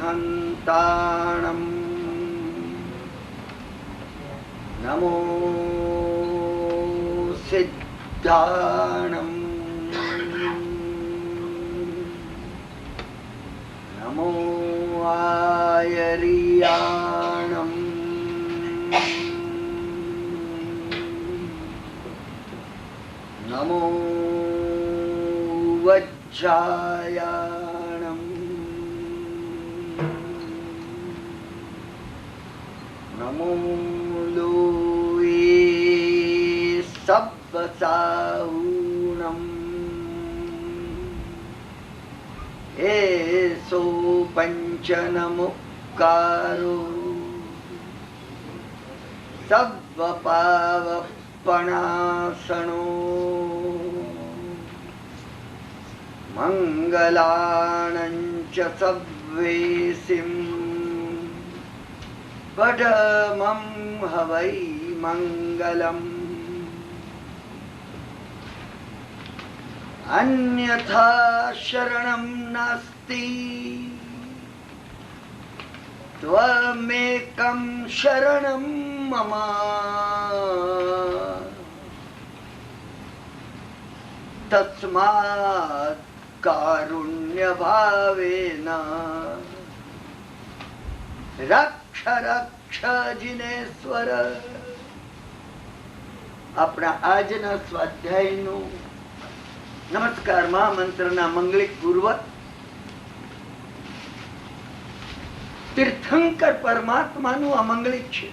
હંતાણમ નમો સિદ્ધાણમ નમો આયરિયાણમ નમો વજ્જાયાણમ નમો લોએ સબ્બસાહૂણમ એસો પંચનમુક્કારો સબ્બપાવપણાસણો મંગલાણંચ સવ્વેસિમ પઢમં હવૈ મંગલમ અન્યથા શરણં નાસ્તિ ત્વમેકં શરણં મમ તસ્માत् કારુણ્ય ભાવેન રક્ષ રક્ષ જિનેશ્વર. આપણા આજના સ્વાધ્યાયનું નમસ્કાર મહામંત્રના મંગલિક પૂર્વક તીર્થંકર પરમાત્માનું આ મંગલિક છે,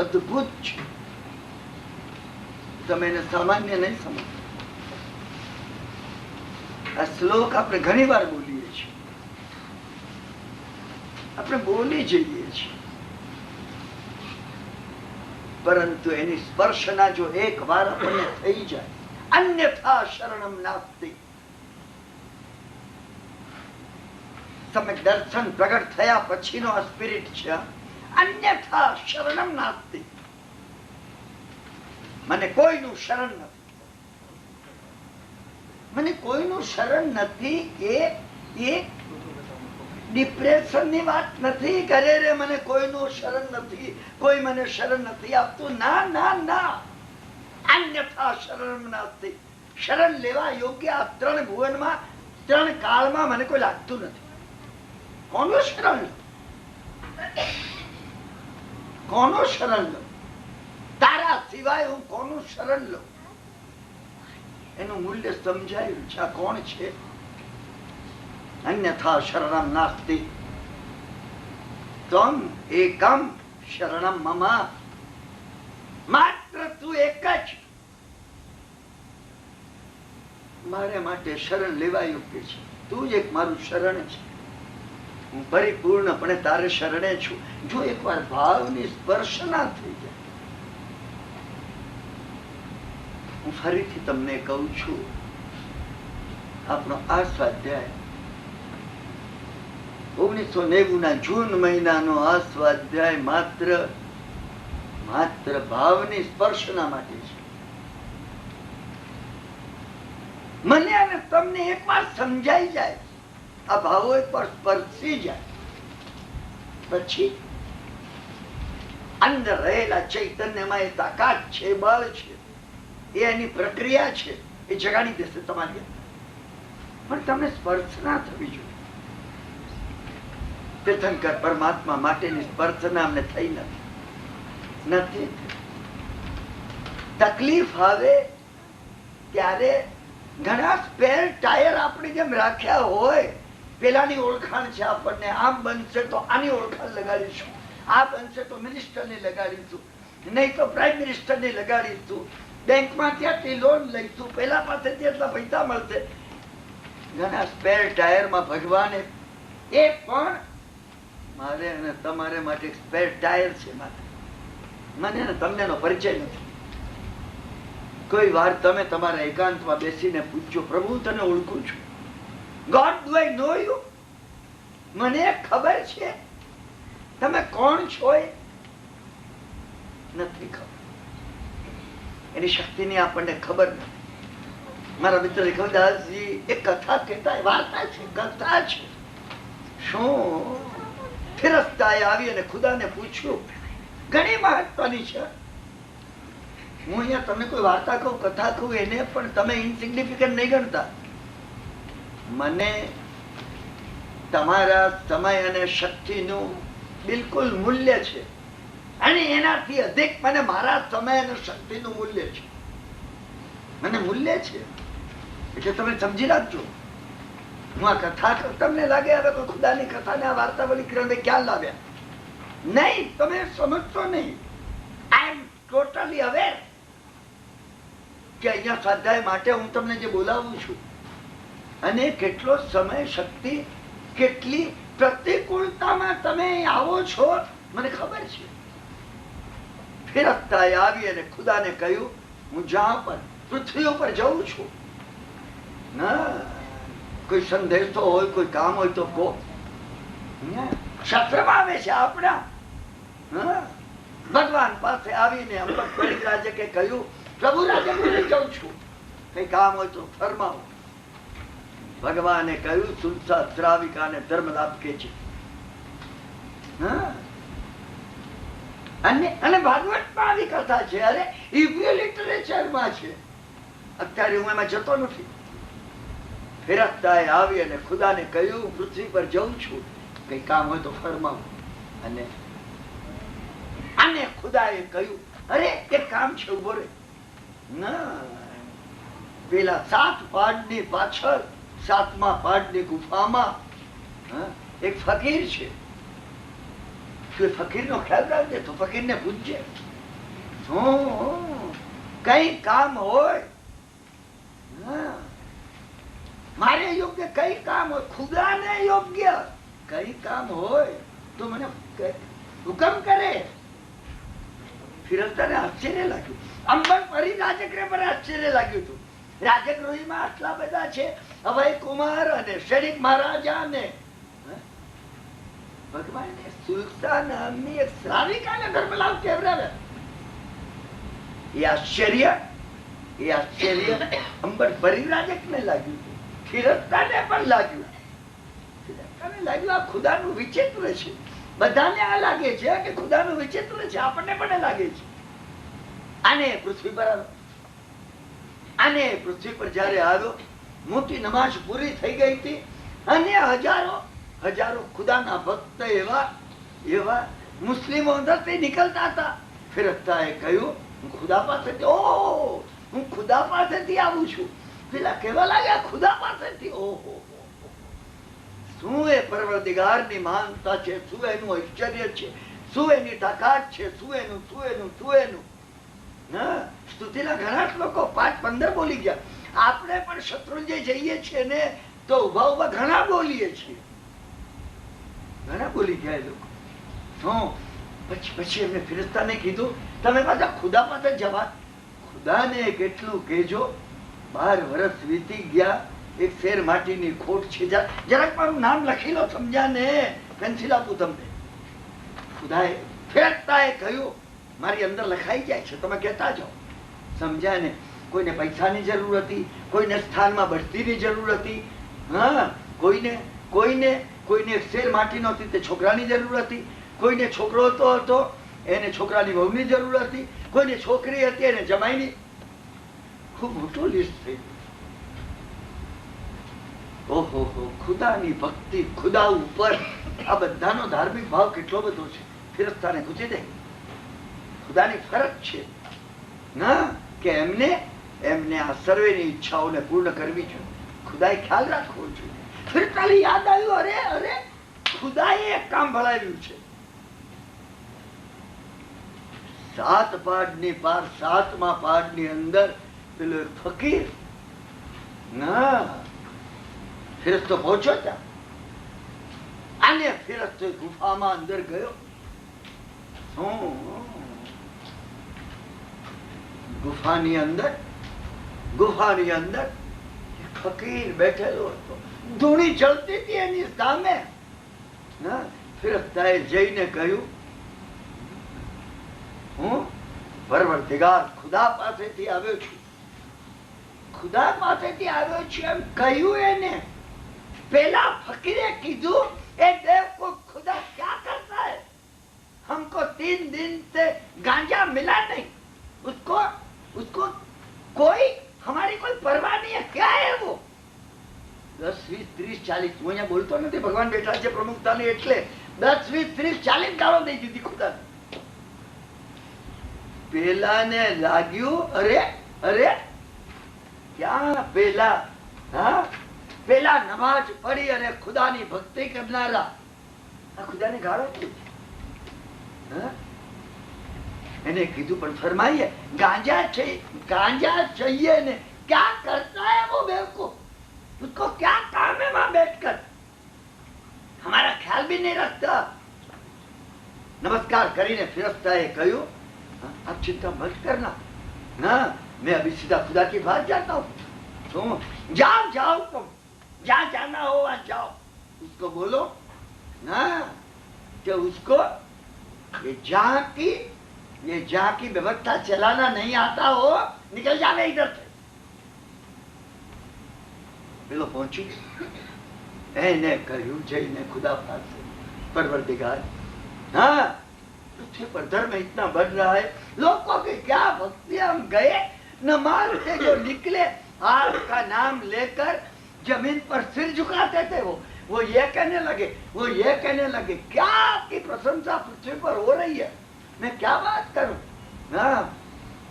અદ્ભુત છે. તમે એને સામાન્ય નહીં સમજો. આ શ્લોક આપણે ઘણી વાર બોલીએ છીએ, આપણે બોલી જઈએ છીએ, પરંતુ એની સ્પર્શના જો એક વાર આપણને થઈ જાય, અન્યથા શરણમ નાસ્તિ. તમે દર્શન પ્રગટ થયા પછીનો આ સ્પિરિટ છે, અન્યથા શરણમ નાસ્તિ. મને કોઈનું શરણ નથી, મને કોઈનું શરણ નથી. એ ડિપ્રેશન ની વાત નથી કરે રે, મને કોઈનું શરણ નથી, કોઈ મને શરણ નથી આપતું. ના ના ના, અન્યથા શરણમ નાસ્તિ. શરણ લેવા યોગ્ય આ ત્રણ ભુવનમાં ત્રણ કાળમાં મને કોઈ લાગતું નથી. કોનું શરણ લો? કોનું શરણ લો? તારા સિવાય હું કોનું શરણ લો? એનું મૂલ્ય સમજાયું છે. આ કોણ છે? અન્યથા શરણમ નાસ્તિ ત્વમ એકમ શરણમ મમ. માત્ર તું એક જ મારે માટે શરણ લેવા યોગ્ય છે. તું જ એક મારું શરણ છે. હું પરિપૂર્ણપણે તારે શરણે છું. જો એકવાર ભાવની સ્પર્શ ના થઈ જાય, હું ફરીથી તમને કહું છું, આપણો આ સ્વાધ્યાય 1990 ના જૂન મહિનાનો આ સ્વાધ્યાય માત્ર ભાવની સ્પર્શના માટે છે. મને અને તમને એકવાર સમજાઈ જાય, આ ભાવો એકવાર સ્પર્શી જાય, પછી અંદર રહેલા ચૈતન્યમાં એ તાકાત છે, બળ છે, એ એની પ્રક્રિયા છે, એ જગાડી દેશે તમારી અંદર. પણ તમને સ્પર્શ ના થવી જોઈએ. તીર્થંકર પરમાત્મા માટેની સ્પર્શના અમને થઈ નથી. તકલીફ આવે ત્યારે ઘણા સ્પેર ટાયર આપણે જેમ રાખ્યા હોય, પેલાની ઓળખાણ છે આપણને, આમ બનશે તો આની ઓળખાણ લગાડીશું, આ બનશે તો મિનિસ્ટરને લગાડીશું, નહીં તો પ્રાઇમ મિનિસ્ટરને લગાડીશું, બેંકમાં ત્યાંથી લોન લઈશું, પેલા પાસેથી એટલા પૈસા મળશે. ઘણા સ્પેર ટાયરમાં ભગવાને એ પણ મારે અને તમારે માટે સ્પેર ટાયર છે. મને અને તમને નો પરિચય નથી. કોઈ વાર તમે તમારા એકાંતમાં બેસીને પૂછજો, પ્રભુ તને ઓળખું છું, God do I know you? મને ખબર છે તમે કોણ છો? નથી ખબર. એની શક્તિની આપણને ખબર નથી. મારા મિત્ર રઘુદાસજી એક કથા કહેતા, વાર્તા છે, કથા છે. શું? ફિરસ્તાએ આવી અને ખુદાને પૂછ્યું. ઘણી મહત્વની છે. હું અહીંયા તમને કોઈ વાર્તા કહું, કથા કહું, એને પણ તમે ઇનસિગ્નિફિકન્ટ નહીં ગણતા. મને તમારા સમય અને શક્તિનું બિલકુલ મૂલ્ય છે, અને એનાથી અધિક મને મારા સમય અને શક્તિનું મૂલ્ય છે. મને મૂલ્ય છે, એટલે તમે સમજી રાખજો. હું આ કથા તમને લાગે હવે કોઈ ખુદાની કથાને આ વાર્તાવલી કિરણને ક્યાં લાવ્યા? નહીં, તમે સમજશો નહીં. આઈ એમ ટોટલી અવેર કે અહીંયા સ્વાધ્યાય માટે હું તમને જે બોલાવું છું, અને કેટલો સમય, શક્તિ, કેટલી પ્રતિકૂળતામાં તમે આવો છો મને ખબર છે. ફિરસ્તાએ આવી અને ખુદાને કહ્યું, હું જ્યાં પર પૃથ્વી ઉપર જઉં છું, ના કોઈ સંદેશો હોય, કોઈ કામ હોય તો કહો. શાસ્ત્રમાં આવે છે આપણા. ભગવાન પાસે આવીને અંબક પરિવ્રાજકે કહ્યું, પ્રભુ રાજગૃહે જઉં છું, કઈ કામ હોય તો ફરમાવો. ભગવાને કહ્યું, સુલસા શ્રાવિકાને ધર્મ લાભ કે છે. અને ભાગવતમાં આવી કથા છે. અરે ઇબ્રિયો લિટરેચરમાં છે. અત્યારે હું એમાં જતો નથી. ફિરસ્તાએ આવી અને ખુદાને કહ્યું, પૃથ્વી પર જઉં છું, કઈ કામ હોય તો ફરમાવો. અને ખુદાએ કહ્યું, અરે એક કામ છે, ઉભો રે. ના, પેલા 7 પહાડની પાછળ 7મા પહાડની ગુફામાં એક ફકીર છે. તું ફકીરનો ખ્યાલ રાખજે, તો ફકીરને પૂછજે. કઈ કામ હોય, મારે યોગ્ય કઈ કામ હોય, ખુદાને યોગ્ય કઈ કામ હોય તો મને હુકમ કરે. ફિરસ્તાને આશ્ચર્ય લાગ્યું. અંબર ફરી રાજગૃહ પર આશ્ચર્ય લાગ્યું હતું. રાજગૃહમાં આટલા બધા છે, અભય કુમાર અને શરીફ મહારાજા અને ભગવાનને સુલક્ષા નામની એક શ્રાવિકાને ધર્મ લાભ કેવડાવ્યા. એ આશ્ચર્ય અંબર પરિવ્રાજકને લાગ્યું, ફિરસ્તાને પણ લાગ્યું. આ ખુદાનું વિચિત્ર છે. બધાને આ લાગે છે કે ખુદાનું વિચિત્ર છે, આપણને પણ લાગે છે. આને પૃથ્વી પર જયારે આવ્યો, મોટી નમાઝ પૂરી થઈ ગઈ હતી, અને હજારો ખુદાના ભક્ત એવા મુસ્લિમો અંદરથી નીકળતા હતા. ફિરસ્તાએ કહ્યું, હું ખુદા પાસેથી આવું છું. પેલા કેવા લાગ્યા, ખુદા પાસેથી. ઓહો, શું એ પરવરદિગારની મહાનતા છે, શું એનું ઐશ્વર્ય છે, શું એની તાકાત છે, શું એનું. સ્તુતિના ઘણા લોકો 5-15 બોલી ગયા. આપણે પણ શત્રુંજય જઈએ છીએ ને તો ઉભા ઘણા બોલીએ છીએ. ઘણા બોલી ગયા એ લોકો. પછી એમને ફિરસ્તાને કીધું, તમે પાછા ખુદા પાસે જવા. ખુદાને કેટલું કહેજો, 12 વર્ષ વીતી ગયા, એક શેર માટીની ખોટ છે, જરાક મારું નામ લખી લો, સમજ્યા ને? પેન્સિલ આપું તમને. ખુદાએ ફિરસ્તાએ કહ્યું, મારી અંદર લખાઈ જાય છે, તમે કહેતા જાઓ. સમજ્યા ને? કોઈને પૈસાની જરૂર હતી, કોઈને સ્થાનમાં બઢતીની જરૂર હતી, કોઈને એક શેર માટીનો હતી, તે છોકરાની જરૂર હતી, કોઈને છોકરો હતો એને છોકરાની વહુની જરૂર હતી, કોઈને છોકરી હતી એને જમાઈની. ખૂબ મોટું લિસ્ટ થઈ ગયું. ઓહો, ખુદાની ભક્તિ, ખુદા ઉપર આ બધાનો ધાર્મિક ભાવ કેટલો બધો છે. ફિરસ્તાને પૂછી દે, ખુદાની ફરજ છે ના કે એમને આ સર્વેની ઈચ્છાઓને પૂર્ણ કરવી જોઈએ. ખુદાએ ખ્યાલ રાખવો જોઈએ. ફિરસ્તાને યાદ આવ્યું, અરે ખુદાએ એક કામ ભલાવ્યું છે. 7 પહાડની પાર 7મા પહાડની અંદર પેલો એક ફકીર ના ફિરસ્તો પહોંચ્યો ત્યાં. અને ફિરસ્તો ગુફામાં અંદર ગયો. ગુફાની અંદર ફકીર બેઠેલો હતો. ધૂણી ચડતી હતી એની સામે. ફિરસ્તાએ જઈને કહ્યું, હું પરવરદિગાર ખુદા પાસેથી આવ્યો છું. એમ કહ્યું એને. પેલા ફકીરે કીધું, એક બોલતો નથી, ભગવાન બેઠા છે પ્રમુખતાની, એટલે 10, 20, 30, 40 ગાળો દઈ દીધી ખુદા. પેલાને લાગ્યું અરે અરે ક્યાં પેલા, હા પેલા નમાજ પડી અને ખુદાની ભક્તિ કરનારા આ ખુદાની ગાળો કરી. એને કીધું પણ ફરમાઈએ गांजा चाहिए ने क्या करता है वो बेवकूफ, उसको क्या काम है वहां बैठकर, हमारा ख्याल भी नहीं रखता. नमस्कार કરીને ફિરસ્તાએ કહ્યું आप चिंता मत करना, हाँ मैं अभी सीधा खुदा की बात जाता हूँ, तुम जाओ जाओ, तुम जहाँ जाना हो वहाँ जाओ, उसको बोलो ना कि उसको ये जहाँ की व्यवस्था चलाना नहीं आता हो, निकल जावे इधर से. પેલો પહોંચી એને કહ્યું જઈને खुदा પાસે, परवरदिगार हाँ पृथ्वी पर धर्म इतना बढ़ रहा है, लोगों की क्या भक्ति, हम गए नमाज से जो निकले आपका नाम लेकर जमीन पर सिर झुकाते थे, वो ये कहने लगे क्या आपकी प्रशंसा पृथ्वी पर हो रही है, मैं क्या बात करूं. हाँ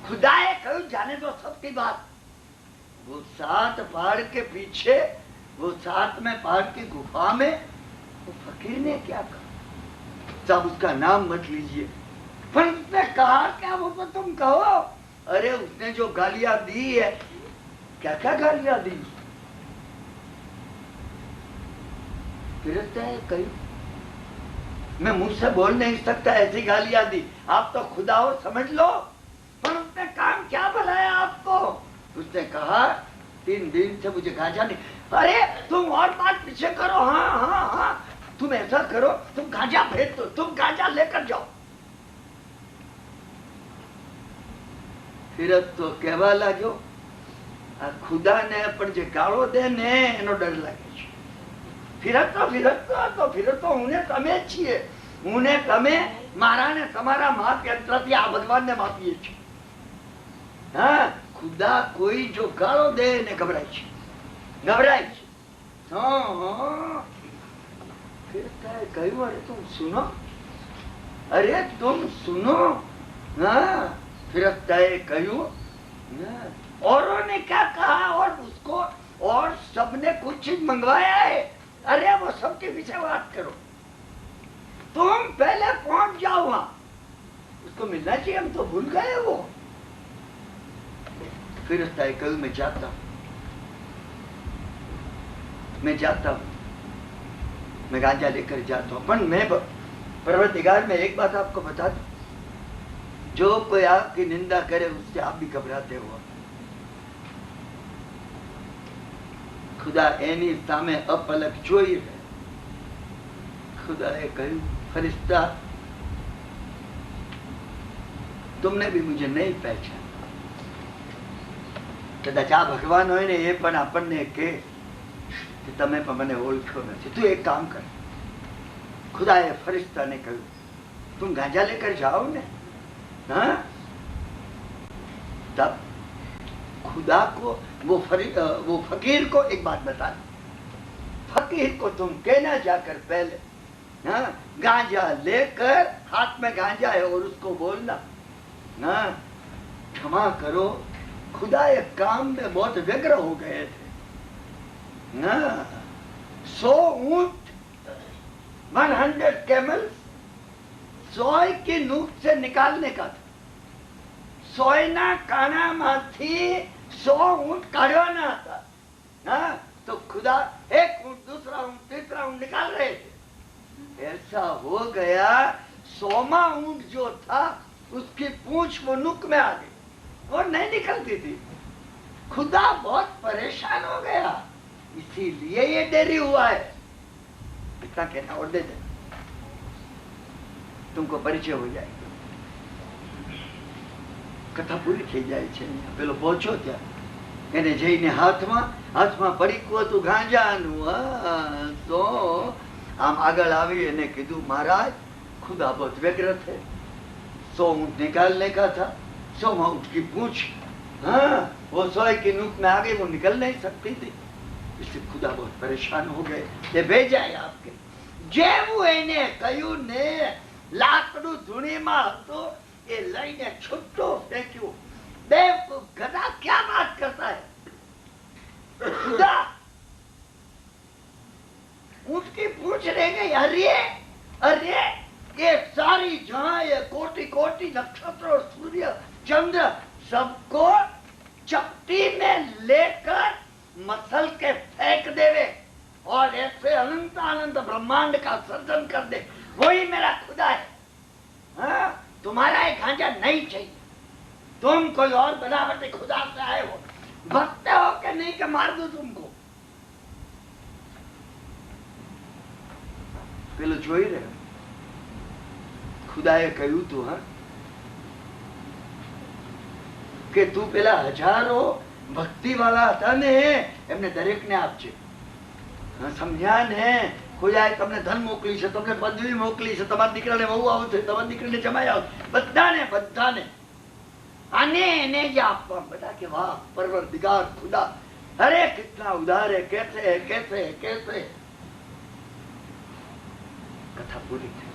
खुदाए कहूं जाने दो सबकी बात. वो 7 पहाड़ के पीछे, वो 7वें पहाड़ की गुफा में वो फकीर ने क्या कहा, सब उसका नाम मत लीजिए, पर उसने कहा क्या वो तो तुम कहो. अरे उसने जो गालियां दी है, क्या क्या गालियां दी, फिर कही मैं मुझसे बोल नहीं सकता ऐसी गालियां दी, आप तो खुदा हो समझ लो, पर उसने काम क्या बनाया आपको. उसने कहा 3 दिन से मुझे गांजा नहीं. अरे तुम और बात पीछे करो, हाँ हाँ हाँ तुम ऐसा करो, तुम गांजा भेज दो, तुम गांजा लेकर जाओ. फिर तो कहवा लाग्यो आ खुदा ने पण जे गाळो दे ने एनो डर लागे छे. फिर तो उन्हें तमे छीए, उन्हें तमे मारा ने तमारा माप यंत्रથી આ ભગવાનને માપીએ છીએ. હા खुदा कोई जो गाळो दे ने घबराय छे. हाँ फिर कहूं अरे तुम सुनो. हाँ फिर कहूं औरों ने क्या कहा, और उसको और सबने कुछ चीज मंगवाया है. अरे वो सबके पीछे बात करो, तुम पहले पहुंच जाओ वहां, उसको मिलना चाहिए, हम तो भूल गए वो. फिर कहूं मैं जाता हूँ, मैं गांजा लेकर जाता हूँ, पर मैं परवरदिगार में एक बात आपको बता दूं, जो कोई आपकी निंदा करे उससे आप भी घबराते हो. खुदा एनी सामे अपलक જોઈ રહે. खुदाए કહ્યું फरिश्ता तुमने भी मुझे नहीं पहचाना. कदाच आ भगवान હોય ને એ પણ આપણને કે તમે પણ મને ઓળખ્યો નથી. તું એક કામ કર. खुदाए फरिश्ता ने કહ્યું तुम गांजा लेकर जाओ ने. हाँ तब खुदा को वो फकीर को एक बात बता, फकीर को तुम कहना जाकर पहले, हाँ गांजा लेकर, हाथ में गांजा है और उसको बोलना, हाँ क्षमा करो खुदा एक काम में बहुत व्यग्र हो गए थे. हाँ 100 ऊंट 100 कैमल्स 100 की नूक से निकालने का था. 100 ना काना माथी 100 ऊंट काढ़वाना था. हाँ तो खुदा एक ऊंट, दूसरा ऊंट, तीसरा ऊंट निकाल रहे थे. ऐसा हो गया 100वां ऊंट जो था उसकी पूंछ वो नुक में आ गई, वो नहीं निकलती थी. खुदा बहुत परेशान हो गया, इसीलिए ये देरी हुआ है. इतना कहना और दे दे, तुमको परिचय हो जाएगा. कथा पूरी થઈ જાય છે. પેલો પહોંચ્યો ત્યાં, એને જઈને હાથમાં પડીકું હતું ગાંજાનું. તો આમ આગળ આવી એને કીધું महाराज खुदा बहुत व्यग्र थे, 100 ऊंट निकालने का था, 100वां ऊंट की पूंछ, हाँ वो 100 की नूक में आ गई, वो निकल नहीं सकती थी. इसलिए खुदा बहुत परेशान हो गए, ये भेजा है आपके। જેવું એને કહ્યું ને લાકડું ધૂણીમાં હતું એ લઈને છૂટો ફેંક્યું। બેવકૂફ ગધા क्या बात करता है? खुदा उसकी पूछ रह गई, अरे अरे ये सारी जहां ये कोटि कोटि नक्षत्र और सूर्य चंद्र सबको चपटी में लेकर मसल के फेंक देवे और ऐसे अनंत अनंत ब्रह्मांड का सर्जन कर दे, वही मेरा खुदा है। हाँ, तुम्हारा एक खांचा नहीं चाहिए, तुम कोई और बनावटी खुदा से आए हो, भगते हो कि नहीं कि मार दूं तुमको। પેલો જોઈ રહ્યો, ખુદાએ કહ્યું તું હા કે તું પેલા હજારો ભક્તિ વાળા હતા ને એમને દરેકને આપજે। સમજ્યા ને? ખુદાએ તમને ધન મોકલી છે, તમને પદવી મોકલી છે, તમારા દીકરાને વહુ આવશે, તમારા દીકરીને જમાઈ આવશે, બધાને બધાને આને એને જ આપવા। બધા કે વાહ પરવરદિગાર ખુદા, અરે કિतना उदार है, कैसे है कैसे है कैसे। कथा पूरी थी।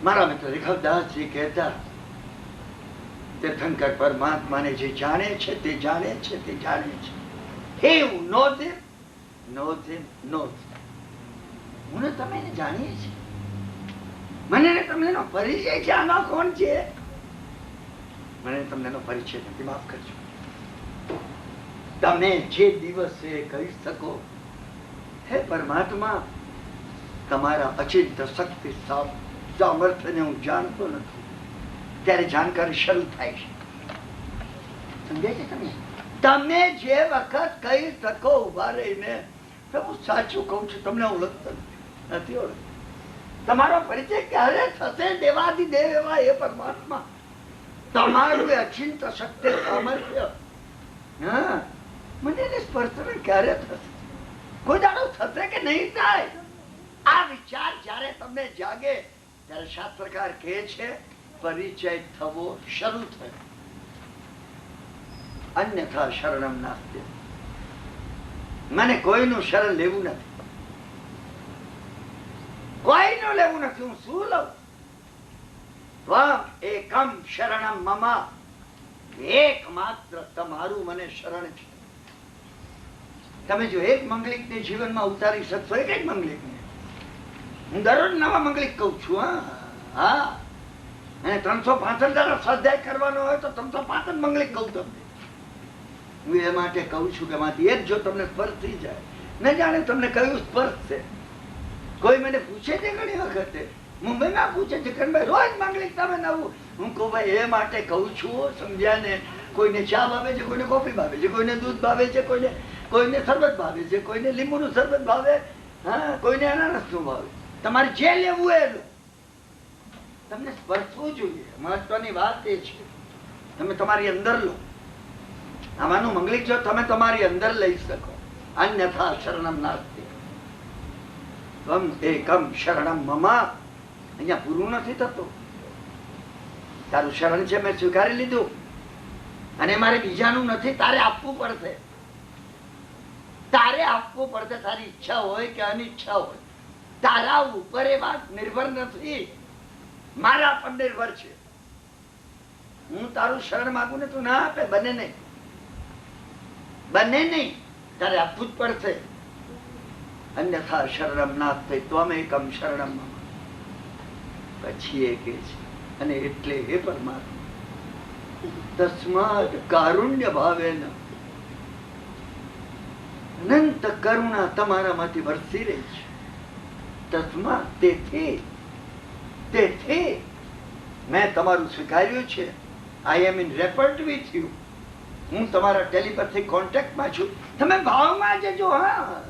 मारा मित्र ऋषभदास जी कहता, તીર્થંકર પરમાત્માને જે જાણે છે તે જાણે છે તે જાણે છે। He who knows him knows him knows him। હું તમે એને જાણીએ છીએ, મને તમને પરિચય છે, આનો કોણ છે? મને તમને પરિચય નથી, માફ કરજો। તમે જે દિવસે કહી શકો હે પરમાત્મા તમારા અચિંત શક્તિ સામર્થ્યને હું જાણતો નથી, ત્યારે જાણકારી શરૂ થાય છે। સમજાય છે તમે? તમે જે વખત કહી શકો ઉભા રહીને પ્રભુ સાચું કહું છું, તમને ઓળખતો નથી ઓળખતો, તમારો પરિચય ક્યારે થશે? દેવાદી દેવ એવા એ પરમાત્મા, તમારું અચિંત શક્તિ સામર્થ્ય, હા મને સ્પર્શ ક્યારે થશે? કોઈ દાડો થશે કે નહીં થાય? આ વિચાર જયારે તમને જાગે ત્યારે શાસ્ત્રકાર કહે છે પરિચય થવો શરૂ થયો, અન્યથા શરણમ નાસ્તિ। મને કોઈનું શરણ લેવું નથી, કોઈનું લેવું નથી, હું શું લઉં? ત્વમ એકમ શરણમ મમ, એકમાત્ર તમારું મને શરણ છે। તમે જો એક મંગલિક ને જીવનમાં ઉતારી શકશો, એક જ મંગલિક ને, હું દરરોજ નવા મંગલિક કઉ છું। હા, અને 365 દાડા સ્વાધ્યાય કરવાનો હોય તો 365 મંગલિક કહું તમને। હું એ માટે કહું છું કે માંથી એક જો તમને સ્પર્શ થઈ જાય, ન જાણે તમને કયું સ્પર્શ છે। કોઈ મને પૂછે છે ઘણી વખતે, મુંબઈમાં પૂછે છે કે ભાઈ રોજ મંગલિક તમે નવું, હું કહું ભાઈ એ માટે કહું છું, સમજ્યા ને? કોઈને ચા ભાવે છે, કોઈને કોફી ભાવે છે, કોઈને દૂધ ભાવે છે, કોઈને શરબત ભાવે છે, કોઈને લીંબુનું શરબત ભાવે, હા કોઈને અનાનસનું ભાવે, તમારે જે લેવું એ લો, તમને સ્પર્શવું જોઈએ। મહત્વની વાત એ છે તમે તમારી અંદર લો। આમાંનું મંગલિક જો તમે તમારી અંદર લઈ શકો, અન્યથા શરણમ નાસ્તિ, ત્વમ એકમ શરણમ મમ। અહીંયા પૂરું નથી થતું, તારું શરણ છે મેં સ્વીકારી લીધું, અને મારે બીજાનું નથી, તારે આપવું પડશે, તારે આપવું પડશે, તારી ઈચ્છા હોય કે અનિચ્છા હોય, તારા ઉપર એ વાત નિર્ભર નથી, મારા પર નિર્ભર છે। હું તારું શરણ માંગુ ને તું ના આપે, બને નહીં, બને નહીં, તારે આપવું જ પડશે, અન્યથા શરણમ નાસ્તિ ત્વમ એકમ શરણમ મમ। પછી એ કે છે, અને એટલે હે પરમાત્મા તસ્માદ કારુણ્ય ભાવેન, અનંત કરુણા તમારામાંથી વરસી રહી છે। તસ્માદ તેથી મેં તમારું સ્વીકાર્યું છે, આઈ એમ ઇન રેપર્ટ વિથ યુ, હું તમારા ટેલિપેથિક કોન્ટેક્ટમાં છું, તમે ભાવમાં જજો। હા,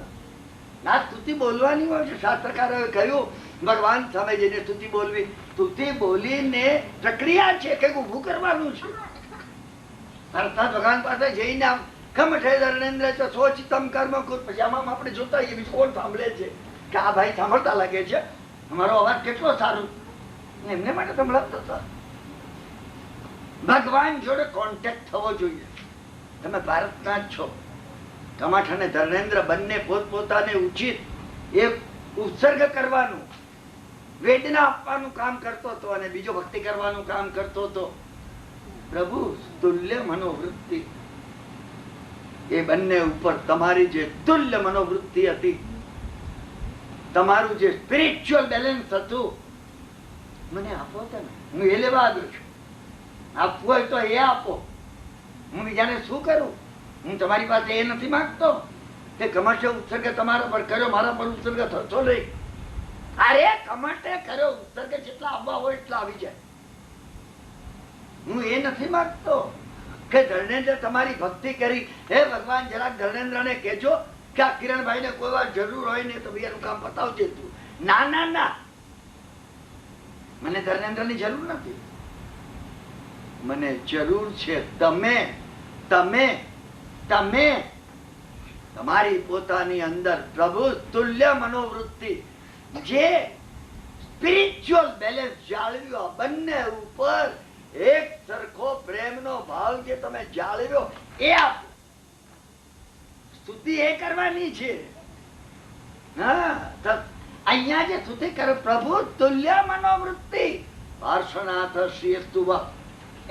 ના સ્તુતિ બોલવાની હોય છે, શાસ્ત્રકારોએ કહ્યું ભગવાન સામે જઈને સ્તુતિ બોલવી, સ્તુતિ બોલીને પ્રક્રિયા છે કે ઉભું કરવાનું છે। અર્થાત ભગવાન પાસે જઈને આમ ખમઠે ધર્મેન્દ્ર છો સોચિતમ કર્મ કુર, પછી આમાં આપણે જોતા હોઈએ બીજું કોણ સાંભળે છે કે આ ભાઈ સાંભળતા લાગે છે, અમારો અવાજ કેટલો સારો, એમને માટે સંભળાવતો હતો। ભગવાન જોડે કોન્ટેક્ટ થવો જોઈએ। તમે ભારતના જ છો, કમઠ અને ધર્મેન્દ્ર બંને પોતપોતાને ઉચિત એક ઉત્સર્ગ કરવાનું, વેદના આપવાનું કામ કરતો હતો અને બીજો ભક્તિ કરવાનું કામ કરતો હતો. પ્રભુ તુલ્ય મનોવૃત્તિ, એ બંને ઉપર તમારી જે તુલ્ય મનોવૃત્તિ હતી, તમારું જે સ્પિરિચ્યુઅલ બેલેન્સ હતું, મને આપો તમે. હું એ લેવા આવ્યો છું. આપવું હોય તો એ આપો. હું બીજાને શું કરું? હું તમારી પાસે એ નથી માંગતો કે કમઠે ઉત્સર્ગ તમારા પર કર્યો, મારા પર ઉત્સર્ગ થતો નહીં. અરે કમઠે કર્યો ઉત્સર્ગ જેટલા આવવા હોય એટલા આવી જાય. હું એ નથી માંગતો કે ધર્મેન્દ્ર તમારી ભક્તિ કરી. હે ભગવાન, જરાક ધર્મેન્દ્રને કહેજો કે આ કિરણભાઈ ને કોઈ વાર જરૂર હોય ને તો બીજાનું કામ પતાવજે તું. ના ના ના, મને ધર્મેન્દ્ર ની જરૂર નથી. મને જરૂર છે તમે તમે તમે તમારી પોતાની અંદર પ્રભુ તુલ્ય મનોવૃત્તિ, જે સ્પિરિચ્યુઅલ બેલેન્સ જાળવ્યો, બંને ઉપર એક સરખો પ્રેમનો ભાવ જે તમે જાળવ્યો, એ આપો. સ્તુતિ એ કરવાની છે. હા, અહીંયા જે સ્તુતિ કરો, પ્રભુ તુલ્ય મનોવૃત્તિ પાર્શ્વનાથ શ્રી સ્તુવા,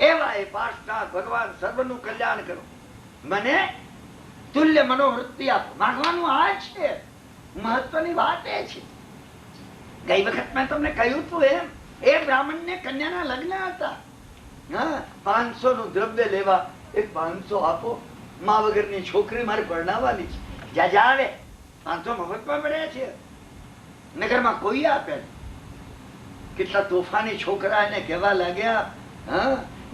એવા એ પાર્શ્વનાથ ભગવાન સર્વનું કલ્યાણ કરો. મને તુલ્ય મનોવૃત્તિ આપો. માંગવાનું આ છે, મહત્વની વાત એ છે. ગઈ વખત મેં તમને કહ્યું હતું એમ, એ બ્રાહ્મણ ને કન્યાના લગ્ન હતા. 500 નું દ્રવ્ય લેવા, એક 500 આપો. મા વગરની છોકરી મારે પરણાવવાની છે. જ્યાં જ્યાં આવે 500 મફતમાં મળ્યા છે. નગરમાં કોઈ આપે. કેટલા તોફાની છોકરા એને કહેવા લાગ્યા,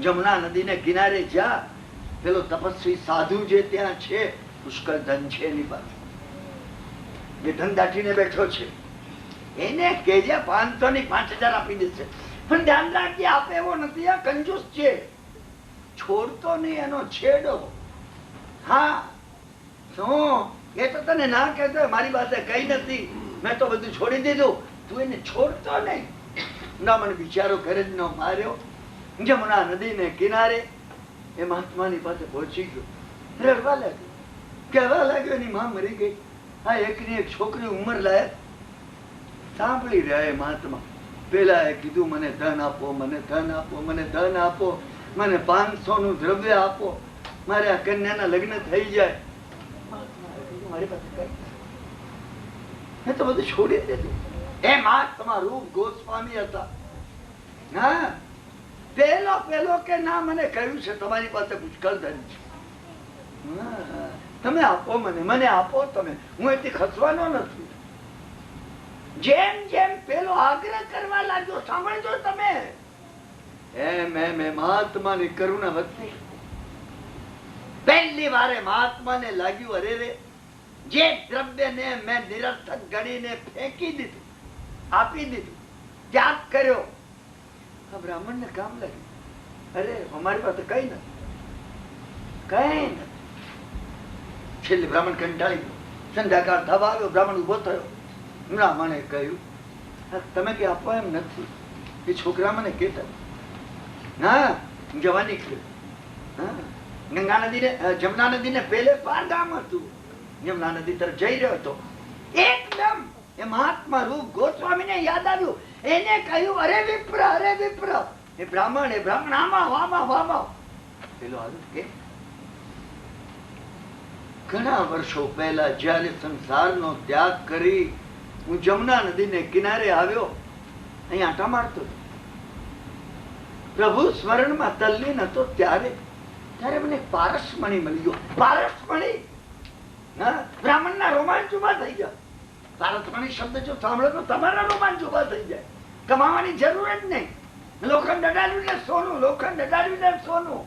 જમુના નદીને કિનારે જા, પેલો તપસ્વી સાધુ જે ત્યાં છે, પુષ્કળ ધન છે એની પાસે, એ ધન દાટીને બેઠો છે, એને કેજે 500 ની 5000 આપી દેશે. પણ ધ્યાન રાખજે, આપે એવો નથી, આ કંજૂસ છે. છોડતો નહીં એનો છેડો. હા, શું એ તો તને ના કહેતો મારી પાસે કઈ નથી, મેં તો બધું છોડી દીધું. તું એને છોડતો નહીં. ના, મને બિચારો ઘરે જ ન માર્યો. જમુના નદી ને કિનારે એ મહાત્માની પાસે પહોંચી ગયો, રડવા લાગ્યો, કહેવા લાગ્યો એની માં મરી ગઈ. આ એકની એક છોકરી ઉંમર લાયક સાંભળી રહ્યા. મહાત્મા પેલા એ કીધું, મને ધન આપો, મને ધન આપો, મને ધન આપો, મને 500 નું દ્રવ્ય આપો, મારે આ કન્યાના લગ્ન થઈ જાય. મારી પાસે કઈ, મેં તો બધું છોડી દીધું. એ મહાત્મા રૂપ ગોસ્વામી હતા. હા, પેલો કે ના, મને કહ્યું છે તમારી પાસે પુષ્કળ ધન છે, તમે આપો મને, મને આપો તમે. હું એથી ખસવાનો નથી. જેમ જેમ પેલો આગ્રહ કરવા લાગ્યો, સાંભળજો તમે, એમ મહાત્માની કરુણા વધતી. પહેલી વારે મહાત્માને લાગ્યું, અરે રે, જે દ્રવ્યને મેં નિરર્થક ગણીને ફેંકી દીધું, આપી દીધું, ત્યાગ કર્યો, આ બ્રાહ્મણ ને કામ લાગ્યું. અરે અમારી પાસે કઈ નથી, કઈ નથી. છેલ્લે બ્રાહ્મણ કંટાળી ગયો. સંધ્યાકાળ થવા આવ્યો, બ્રાહ્મણ ઉભો થયો. બ્રાહ્મણે કહ્યું, તમે કે આપો એમ નથી. એ છોકરા મને કેતા, હા, જવા નીકળ્યો. ગંગા નદી ને જમુના નદી ને પેલે પાર ગામ હતું. જમુના નદી તરફ જઈ રહ્યો હતો. એકદમ એ મહાત્મા રૂપ ગોસ્વામી ને યાદ આવ્યું. એને કહ્યું, અરે વિપ્ર, અરે વિપ્ર. એ બ્રાહ્મણ આમાં પેલો આવ્યો કે ઘણા વર્ષો પહેલા જયારે સંસારનો ત્યાગ કરી હું જમુના નદીને કિનારે આવ્યો, અહીંયા આંટા મારતો પ્રભુ સ્મરણમાં તલ્લીન હતો, ત્યારે મને પારસમણી મળી ગયો. પારસમણી, બ્રાહ્મણના રોમાંચ ઉભા થઈ ગયા. પારસમણી શબ્દ જો સાંભળો તો તમારા રોમાંચ ઉભા થઈ જાય. કમાવાની જરૂર જ નહીં. લોખંડ અડાડ્યું ને સોનું, લોખંડ અડાડ્યું ને સોનું.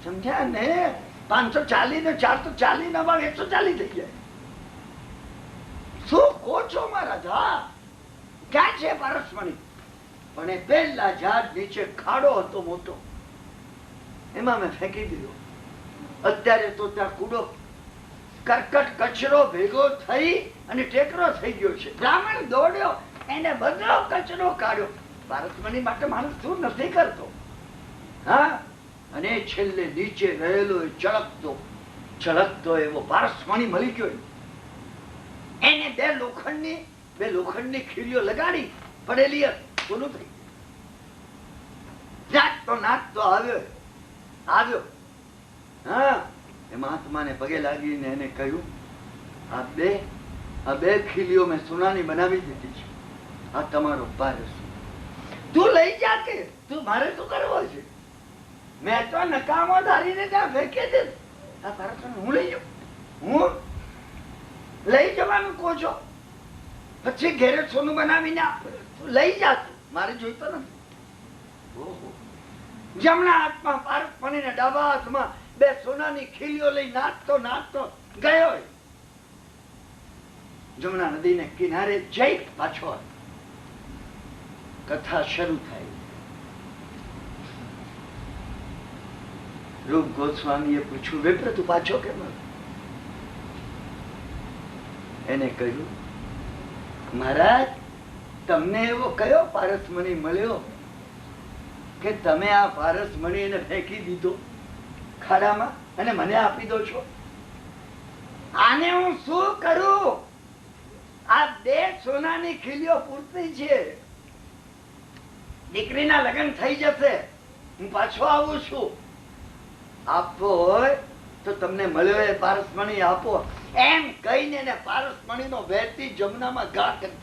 સમજ્યા ને? 540 ને 440 ના ભાવ 140 થઈ જાય. શું કહો છો મહારાજ? હા, ક્યાં છે પારસમણી? પણ એ પેલા ઝાડ નીચે ખાડો હતો મોટો, એમાં મેં ફેંકી દીધો. અત્યારે તો ત્યાં કૂડો કરકટ કચરો ભેગો થઈ અને ટેકરો થઈ ગયો છે. બ્રાહ્મણ દોડ્યો, એને બધો કચરો કાઢ્યો. પારસમણી માટે માણસ શું નથી કરતો? હા, અને છેલ્લે નીચે રહેલો ચળકતો ચળકતો એવો પારસમણી મળી ગયો. એને બે લોખંડની ખીલીઓ લગાડી પડેલી પૂરું થઈ. નાચતો આવ્યો. હા, એ મહાત્માને પગે લાગીને એને કહ્યું, આ બે ખીલીઓ મેં સોનાની બનાવી દીધી છે. આ તમારો પારસ, તું લઈ જા. કે તું મારે શું કરવો છે? મેં તો નકામો ધારીને ત્યાં ફેંકી દે. આ પારસ હું લઈ જાઉં? હું લઈ જવાનું કહો છો? પછી ઘેરે સોનું બનાવીને લઈ જા. મારે જોઈતો નથી. જમણા હાથમાં પારસમણી ને ડાબા હાથમાં બે સોનાની ખીલીઓ લઈ નાચતો ગયો. જમણા નદીને કિનારે જઈ પાછો કથા શરૂ થાય. રૂપ ગોસ્વામીએ પૂછ્યું, વિપ્ર તું પાછો કેમ? એને કહ્યું, મહારાજ તમને એવો કયો પારસમણી મળ્યો કે તમે આ પારસમણી એને ફેંકી દીધો ખાડામાં અને મને આપી દો છો? આને હું શું કરું? આ બે સોનાની ખીલીઓ પૂરતી છે. દીકરીના લગ્ન થઈ જશે, હું પાછો આવું છું. આપવો હોય તો તમને મળ્યો એ પારસમણી આપો. એમ કહીને પારસમણીનો વહેતી જમનામાં ઘા કરી.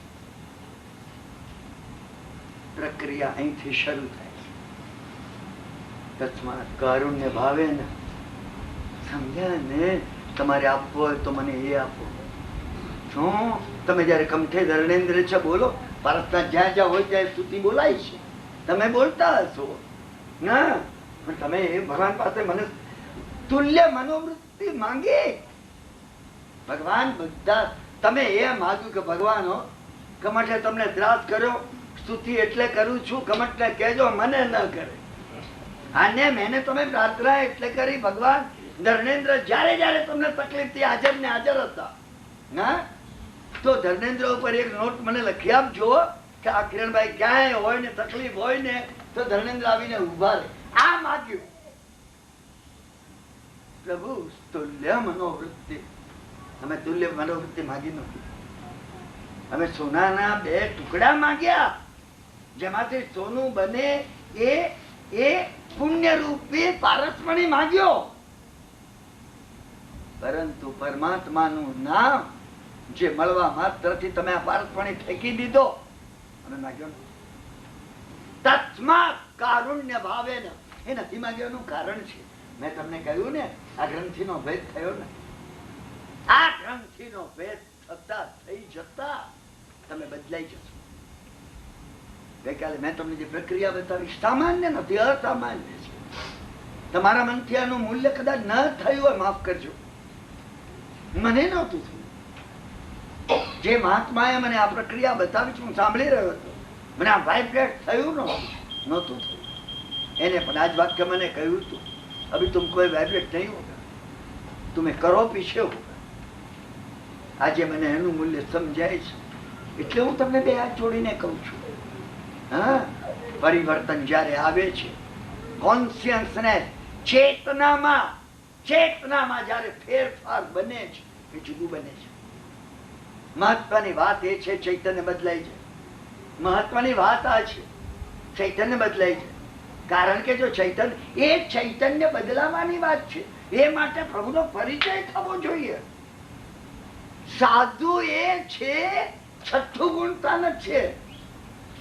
પ્રક્રિયા અહીંથી શરૂ થાય. તસ્માત કારુણ્ય ભાવે ને, સમજ્યા ને? તમારે આપવો હોય તો મને એ આપો. શું તમે જયારે કમઠે ધર્મેન્દ્ર છે બોલો, પારસના જ્યાં જ્યાં હોય ત્યાં સ્તુતિ બોલાય છે. તમે બોલતા હશો ના, પણ તમે એ ભગવાન પાસે મને તુલ્ય મનોવૃત્તિ માંગી. ભગવાન બધા તમે એ માગ્યું કે ભગવાન કમઠે તમને ત્રાસ કર્યો, સ્તુતિ એટલે કરું છું, કમઠને કહેજો મને ન કરે. આને મેને તમે પ્રાર્થના એટલે કરી ભગવાન ધર્મેન્દ્ર જયારે તમને તકલીફ થી હાજર ને હાજર હતા ના, તો ધર્મેન્દ્ર ઉપર એક નોટ મને લખી આપજો કે આ કિરણભાઈ ક્યાંય હોય ને તકલીફ હોય ને તો ધર્મેન્દ્ર આવીને ઉભા રહે. આ માગ્યું પ્રભુ તુલ્ય મનોવૃત્તિ. અમે તુલ્ય મનોવૃત્તિ માગી નથી. અમે સોનાના બે ટુકડા માગ્યા જેમાંથી સોનું બને એ પુણ્ય રૂપી પારસમણી માગ્યો. પરંતુ પરમાત્માનું નામ જે મળવા માત્રથી તમે આ પારસમણી ફેંકી દીધો, અમે માગ્યો તસ્માત કારુણ્ય ભાવે ન. એ નથી માગ્યાનું કારણ છે, મેં તમને કહ્યું ને, આ ગ્રંથિનો ભેદ થયો ને. આ ગ્રંથિનો ભેદ થતા થઈ જતા તમે બદલાઈ જશો. ગઈકાલે મેં તમને જે પ્રક્રિયા બતાવી સામાન્ય નથી, અસામાન્ય છે. તમારા મનથી આનું મૂલ્ય કદાચ ન થયું હોય, માફ કરજો, મને નહોતું થયું. જે મહાત્માએ મને આ પ્રક્રિયા બતાવી છે, હું સાંભળી રહ્યો હતો, મને આ વાઇબ્રેટ થયું નહોતું થયું. એને પણ આજ વાક્ય મને કહ્યું હતું, અભી તુમકો વાઇબ્રેટ નહીં હોગા, તમે કરો પીછે હોગા. આજે મને એનું મૂલ્ય સમજાય છે, એટલે હું તમને બે હાથ જોડીને કહું છું. હા, પરિવર્તન જયારે આવે છે, કોન્શિયસનેસ ચેતનામાં જયારે ફેરફાર બને છે, એ જુદું બને છે. મહત્વની વાત એ છે ચૈતન્ય બદલાઈ જાય. મહત્વની વાત આ છે ચૈતન્ય બદલાઈ જાય. કારણ કે જો ચૈતન્ય બદલાવાની વાત છે, એ માટે પ્રભુનો પરિચય થવો જોઈએ. સાધુ એ છે છઠ્ઠું ગુણસ્થાનક છે,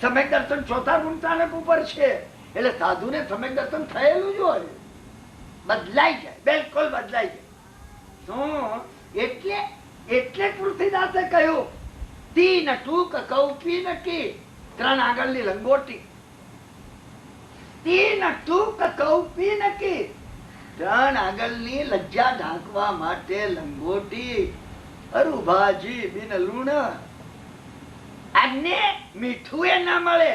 સમ્યક દર્શન ચોથા ગુણસ્થાનક ઉપર છે. એટલે સાધુ ને સમ્યક દર્શન થયેલું જ હોય, બદલાઈ જાય, બિલકુલ બદલાઈ જાય. શું એટલે તુલસીદાસે કહ્યું તીન ટૂક કૌપી નકી, ત્રણ આગળની લંગોટી. તીન ટૂક કૌપી નકી, ત્રણ આગળની લજ્જા ઢાંકવા માટે લંગોટી. અરુભાજી બિન લૂણ, અને મીઠું એ ના મળે,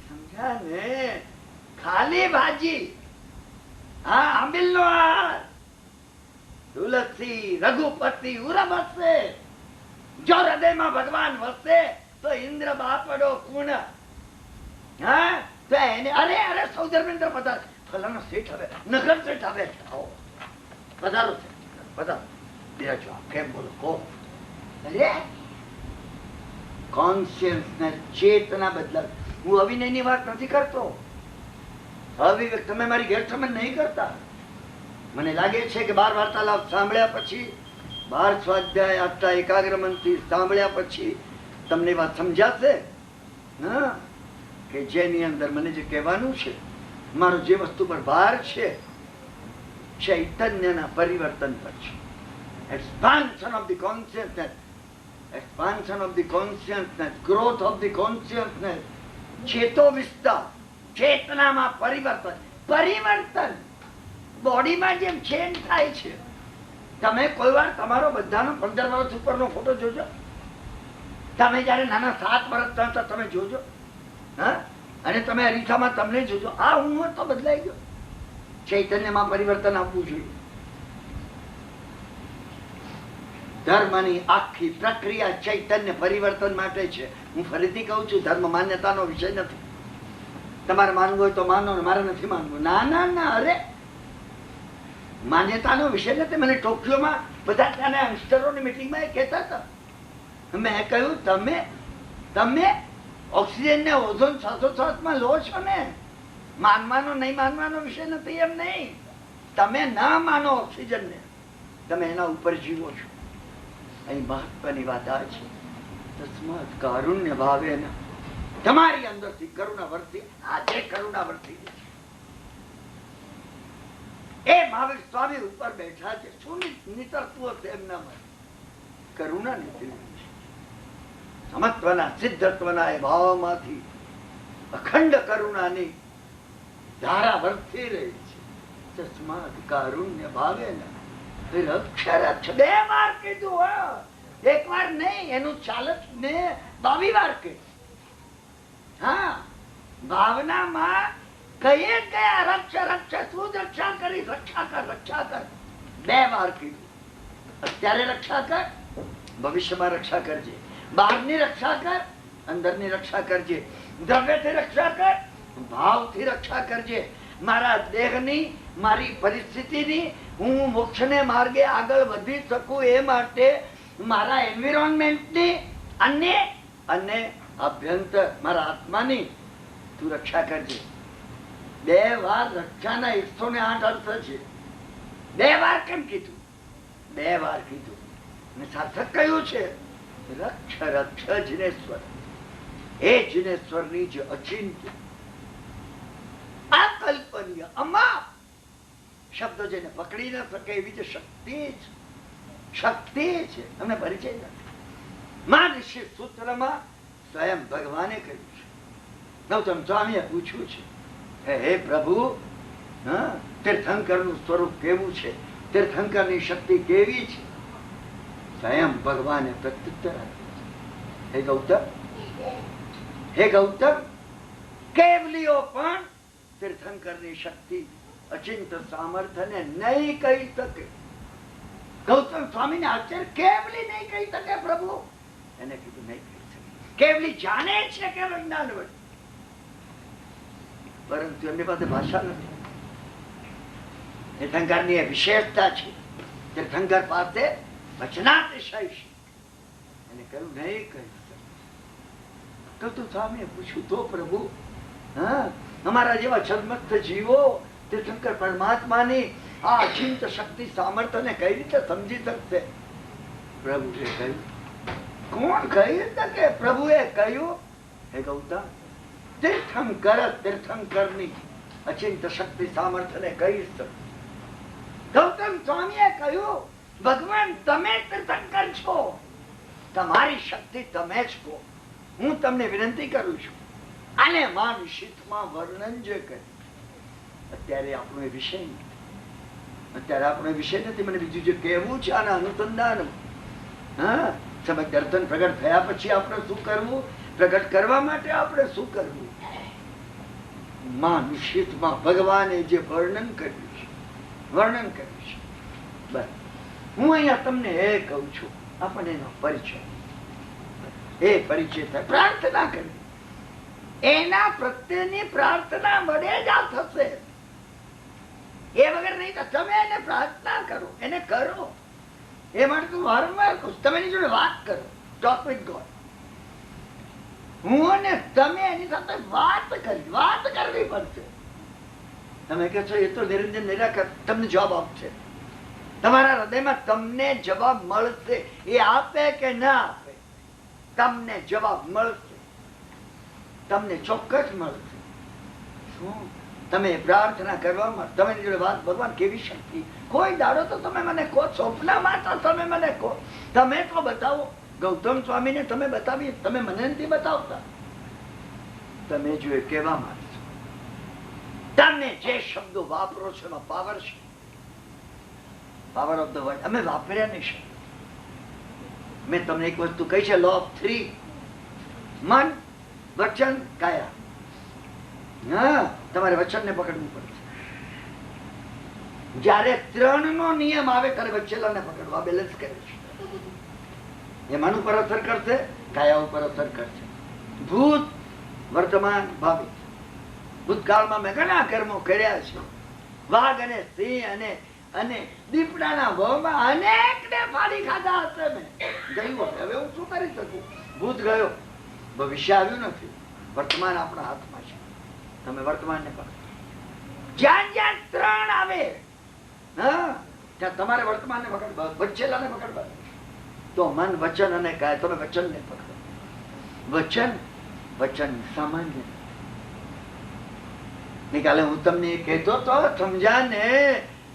સમજ્યા ને? ખાલી ભાજી. હા, આંબિલ નો હાર. તુલસી રઘુપતિ ઉરમ હશે. જો હૃદયમાં ભગવાન વસે તો ઇન્દ્ર બાપડો કુણ. હા, તો એને અરે સૌ ધર્મેન્દ્ર પધાર, ફલાનો શેઠ હવે, નગર શેઠ હવે, પધારો છે. બધા બેજો કેમ બોલો કો અરે કોન્શિયસ ને ચેતના બદલાવ. હું અવિનયની વાત નથી કરતો. અવિવેક તમે મારી ગેરસમજ નહીં કરતા. મને લાગે છે કે 12 વાર્તાલાપ સાંભળ્યા પછી, 12 સ્વાધ્યાય આટલા એકાગ્ર મનથી સાંભળ્યા પછી તમને વાત સમજાશે હા કે જેની અંદર મને જે કહેવાનું છે, મારો જે વસ્તુ પર ભાર છે, ચૈતન્યના પરિવર્તન પર છે. expansion of the consciousness, expansion of the consciousness, growth of the consciousness, ચેતો વિસ્તાર, ચેતનામાં પરિવર્તન. પરિવર્તન બોડીમાં જેમ ચેન્જ થાય છે. તમે કોઈ વાર તમારો બધાનો 15 વર્ષ ઉપરનો ફોટો જોજો. તમે જયારે નાના 7 વર્ષના હતા તમે જોજો હા, અને તમે અરીસામાં તમને જોજો. આ ઉંમર તો બદલાઈ ગયો. ચૈતન્યમાં પરિવર્તન આવવું જોઈએ. ધર્મની આખી પ્રક્રિયા ચૈતન્ય પરિવર્તન માટે છે. હું ફરીથી કહું છું, ધર્મ માન્યતાનો વિષય નથી. તમારે માનવું હોય તો માનો, મારે નથી માનવું. ના ના ના, અરે માન્યતાનો વિષય નથી. મને ટોક્યોમાં બધા ત્યાંના યંગસ્ટરોની મિટિંગમાં કહેતા હતા. મેં કહ્યું તમે ઓક્સિજન ને ઓઝોન શ્વાસોશ્વાસમાં લો છો ને, માનવાનો નહીં માનવાનો વિષય નથી એમ નહીં. તમે ના માનો ઓક્સિજન ને, તમે એના ઉપર જીવો છો. અહીં મહત્વની વાત આ છે, તસ્માત કારુણ્ય ભાવે તમારી અંદરથી કરુણા વર્તી. આજે કરુણા વર્તી એ મહાવીર સ્વામી ઉપર બેઠા છે. શું નીતરતું હશે એમનામાં? કરુણા નીકળી છે. સમત્વના સિદ્ધત્વના એ ભાવમાંથી અખંડ કરુણાની ધારા વર્તી રહી છે. તસ્માત કારુણ્ય ભાવે અક્ષર 2 વાર કીધું. એક વાર નહીં, એનું ચાલક ને 22 વાર કીધું. હા, ભાવનામાં કહીએ ગયા રક્ષ રક્ષ, તું જ રક્ષા કરી, રક્ષા કર રક્ષા કર. 2 વાર કીધું. અત્યારે રક્ષા કર, ભવિષ્યમાં રક્ષા કરજે. બહારની રક્ષા કર, અંદરની રક્ષા કરજે. દ્રવ્યથી રક્ષા કર, ભાવથી રક્ષા કરજે. મારા દેહની, મારી પરિસ્થિતિની, હું મોક્ષને માર્ગે આગળ વધી શકું એ માટે મારા એન્વિરોન્મેન્ટની અને અભ્યંતર મારા આત્માની તું રક્ષા કરજે. 2 વાર રક્ષાના 108 અર્થ છે. 2 વાર કેમ કીધું? 2 વાર કીધું અને સાર્થક કયું છે? રક્ષ રક્ષ જિનેશ્વર. એ જિનેશ્વરની જે અચિંત્ય, અકલ્પનીય, અમાપ શબ્દો જેને પકડી ન શકે એવી જે શક્તિ છે, અમને પરિચય નથી. માનસિક સૂત્રમાં સ્વયં ભગવાને કહ્યું છે. ગૌતમ સ્વામીએ પૂછ્યું છે, હે પ્રભુ, તીર્થંકર નું સ્વરૂપ કેવું છે? તીર્થંકરની શક્તિ કેવી છે? સ્વયં ભગવાને પ્રત્યુત્તર આપ્યું છે, હે ગૌતમ, કેવલીઓ પણ તીર્થંકરની શક્તિ, અચિંત સામર્થ્યને નહીં કહી શકે. ગૌતમ સ્વામીને આશ્ચર્ય, કેવલી નહીં કહી શકે પ્રભુ? એને કીધું નહીં કહી શકે. કેવલી જાણે છે કે જ્ઞાન વડે, પરંતુ એમની પાસે ભાષા નથી. તીર્થંકરની એ વિશેષતા છે. તીર્થંકર પાસે વચનાતિશય છે. એને કહ્યું નહીં કહી શકે. ગૌતમ સ્વામીએ પૂછ્યું, તો પ્રભુ, હા, અમારા જેવા છદમસ્ત જીવો તીર્થંકર પરમાત્માની આ અચિંત શક્તિ સામર્થ્યને કઈ રીતે સમજી શકશે? પ્રભુએ કહ્યું. કોણ કહી શકે? પ્રભુએ કહ્યું, હે ગૌતમ, તીર્થંકર તીર્થંકરની અચિંત શક્તિ સામર્થ્યને કહી શકે. ગૌતમ સ્વામીએ કહ્યું, ભગવાન તમે તીર્થંકર છો, તમારી શક્તિ તમે જ કહો. હું તમને વિનંતી કરું છું, આને માનસિકમાં વર્ણન જે કર્યું. અત્યારે આપણો એ વિષય નથી. અત્યારે આપણો વિષય નથી. મને બીજું જે કહેવું છે આના અનુસંધાન, હા, સમજ દર્શન પ્રગટ થયા પછી આપણે શું કરવું, પ્રગટ કરવા માટે આપણે શું કરવું. માનુષિતમાં ભગવાને જે વર્ણન કર્યું છે, વર્ણન કર્યું છે. બસ હું અહીંયા તમને એ કહું છું, આપણને એનો પરિચય, એ પરિચય થાય. પ્રાર્થના કરવી, એના પ્રત્યેની પ્રાર્થના વડે જ આ થશે. એ વગર નહીં. તમે એને પ્રાર્થના કરો, એને કરો. એ માટે તું વારંવાર કહું, તમે એની જોડે વાત કરો, ટોક વિથ ગોડ. હું અને તમે એની સાથે વાત કરવી પડશે. તમે કહો છો એ તો નિરંજન નિરાકાર તમને જવાબ આપશે. તમારા હૃદયમાં તમને જવાબ મળશે. એ આપે કે ના આપે, તમને જવાબ મળશે. તમને ચોક્કસ મળશે. શું તમે પ્રાર્થના કરવામાં, તમે જોડે વાત, ભગવાન કેવી શક્તિ. કોઈ દાડો તો તમે મને કહો, સ્વપ્નમાં તો તમે મને કહો, તમે તો બતાવો. ગૌતમ સ્વામીને તમે બતાવી, તમે મને નથી બતાવતા. તમે જો કેવા માંગશો, તમે જે શબ્દો વાપરો છો એમાં પાવર છે. પાવર ઓફ ધ વર્ડ અમે વાપર્યા નહીં શબ્દ. મેં તમને એક વસ્તુ કહી છે, લો ઓફ 3, મન, વચન, કાયા. હા, તમારે વચનને પકડવું પડશે. જયારે 3 નો નિયમ આવે ત્યારે વચ્ચેલાને પકડવા, બેલેન્સ કરે છે. એ મન ઉપર અસર કરશે, કાયા ઉપર અસર કરશે. ભૂત, વર્તમાન, ભાવિ. ભૂતકાળમાં મેં ઘણા કર્મો કર્યા છે. વાઘ અને સિંહ અને દીપડાના ભવમાં અનેકને ફાડી ખાધા હશે. મેં ગયું, હવે હું શું કરી શકું? ભૂત ગયો, ભવિષ્ય આવ્યું નથી. વર્તમાન આપણા હાથમાં છે. તમે વર્તમાનને પકડો. જ્યાં જ્યાં 3 આવે, હા, ત્યાં તમારે વર્તમાનને પકડવા, વચ્ચેલાને પકડવા. તો મન, વચન અને કાય, તમે વચનને પકડો. વચન સામાન્ય. નિકાલે હું તમને કહેતો તો સમજાને,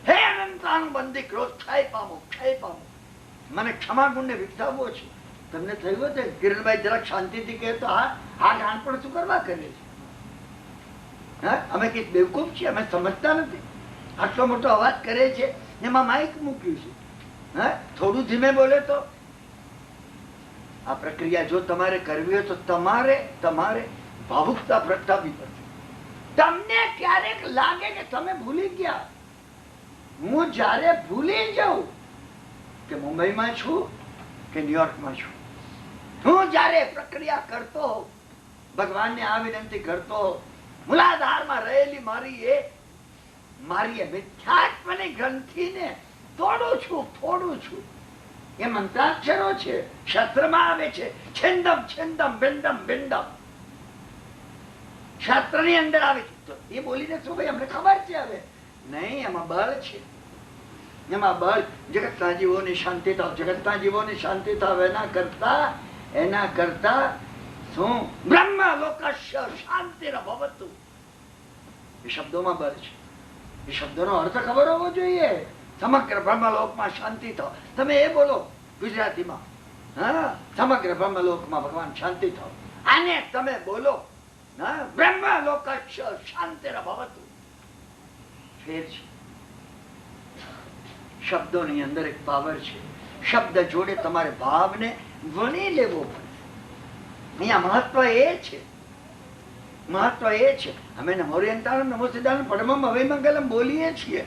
હે અનંતાનુબંધી ક્રોધ, ક્ષય પામો. મને ક્ષમા ગુણને વિકસાવવો છે. તમને થયું છે કિરણભાઈ જરાક શાંતિથી કહેતો, હા નાનપણ શું કરવા કરે છે? હા, અમે કઈ બેવકૂફ છીએ? અમે સમજતા નથી? આટલો મોટો અવાજ કરે છે, એમાં માઇક મૂક્યું છે. હા, થોડું ધીમે બોલે તો. આ પ્રક્રિયા જો તમારે કરવી હોય તો તમારે ભાવુકતા પ્રગટાવવી પડશે. તમને ક્યારેક લાગે કે તમે ભૂલી ગયા. હું જયારે ભૂલી જાઉં કે મુંબઈમાં છું કે ન્યુયોર્કમાં છું, હું જયારે પ્રક્રિયા કરતો હોઉં, ભગવાનને આ વિનંતી કરતો હોઉં, મૂલાધારમાં રહેલી મારી મિથ્યાત્વની ગ્રંથિને તોડું છું. એ મંત્રાક્ષરો છે, શાસ્ત્રમાં આવે છે, છેંદમ બિંદમ. શાસ્ત્રની અંદર આવે છે. તો એ બોલીને શું ભાઈ અમને ખબર છે? હવે નહીં, એમાં બળ છે. એમાં બળ. જગતના જીવોની શાંતિ થાવ, જગતના જીવોની શાંતિ થાવ. એના કરતા શું? બ્રહ્મ લોકસ્ય શાંતિર્ભવતુ. એ શબ્દોમાં બળ છે. એ શબ્દોનો અર્થ ખબર હોવો જોઈએ. સમગ્ર બ્રહ્મલોકમાં શાંતિ થાવ. તમે એ બોલો ગુજરાતીમાં, હા, સમગ્ર બ્રહ્મલોકમાં ભગવાન શાંતિ થાવ. આને તમે બોલો, બ્રહ્મ લોકસ્ય શાંતિર્ભવતુ. ફેર છે. શબ્દોની અંદર એક પાવર છે. શબ્દ જોડે તમારે ભાવને વણી લેવો પડે. અહીંયા મહત્વ એ છે. અમે નમોરિયંતાણમ નમો સિદ્ધાણમ પરમમ અવયમંગલમ બોલીએ છીએ.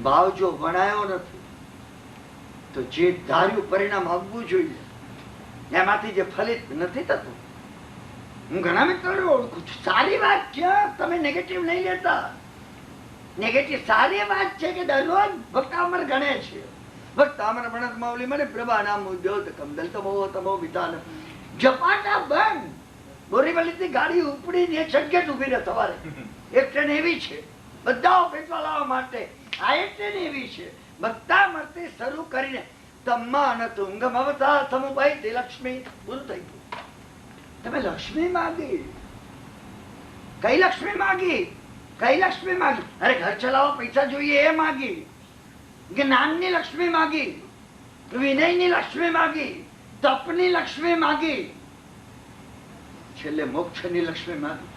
ભાવ જો વણાયો નથી તો જે ધાર્યું પરિણામ આવવું જોઈએ એમાંથી જે ફલિત નથી થતું. હું ઘણા મિત્રોને ઓળખું છું. સારી વાત છે, તમે નેગેટિવ નહીં લેતા. નેગેટિવ સારી વાત છે કે દરરોજ ભક્તામર ગણે છે. ભક્તામર ભણત મૌલી મને પ્રભા નામ ઉદ્યોતકમ દલતમો તમો વિતાન. જપાટા બંધ. બોરીવલીથી ગાડી ઉપડી ને જગ્યા ઉભી રહે સવારે. એક ટ્રેન એવી છે બધા ઓફિસ વાળાઓ માટે. આ એક ટ્રેન એવી છે ભક્તામરથી શરૂ કરીને તમ્માન તુંગમ અવતાર સમુભાઈ તે લક્ષ્મી પૂરું થઈ ગયું. તમે લક્ષ્મી માગી. કઈ લક્ષ્મી માગી? અરે ઘર ચલાવવા પૈસા જોઈએ એ માગી. જ્ઞાનની લક્ષ્મી માગી, વિનયની લક્ષ્મી માગી, તપની લક્ષ્મી માગી, છેલ્લે મોક્ષની લક્ષ્મી માગી.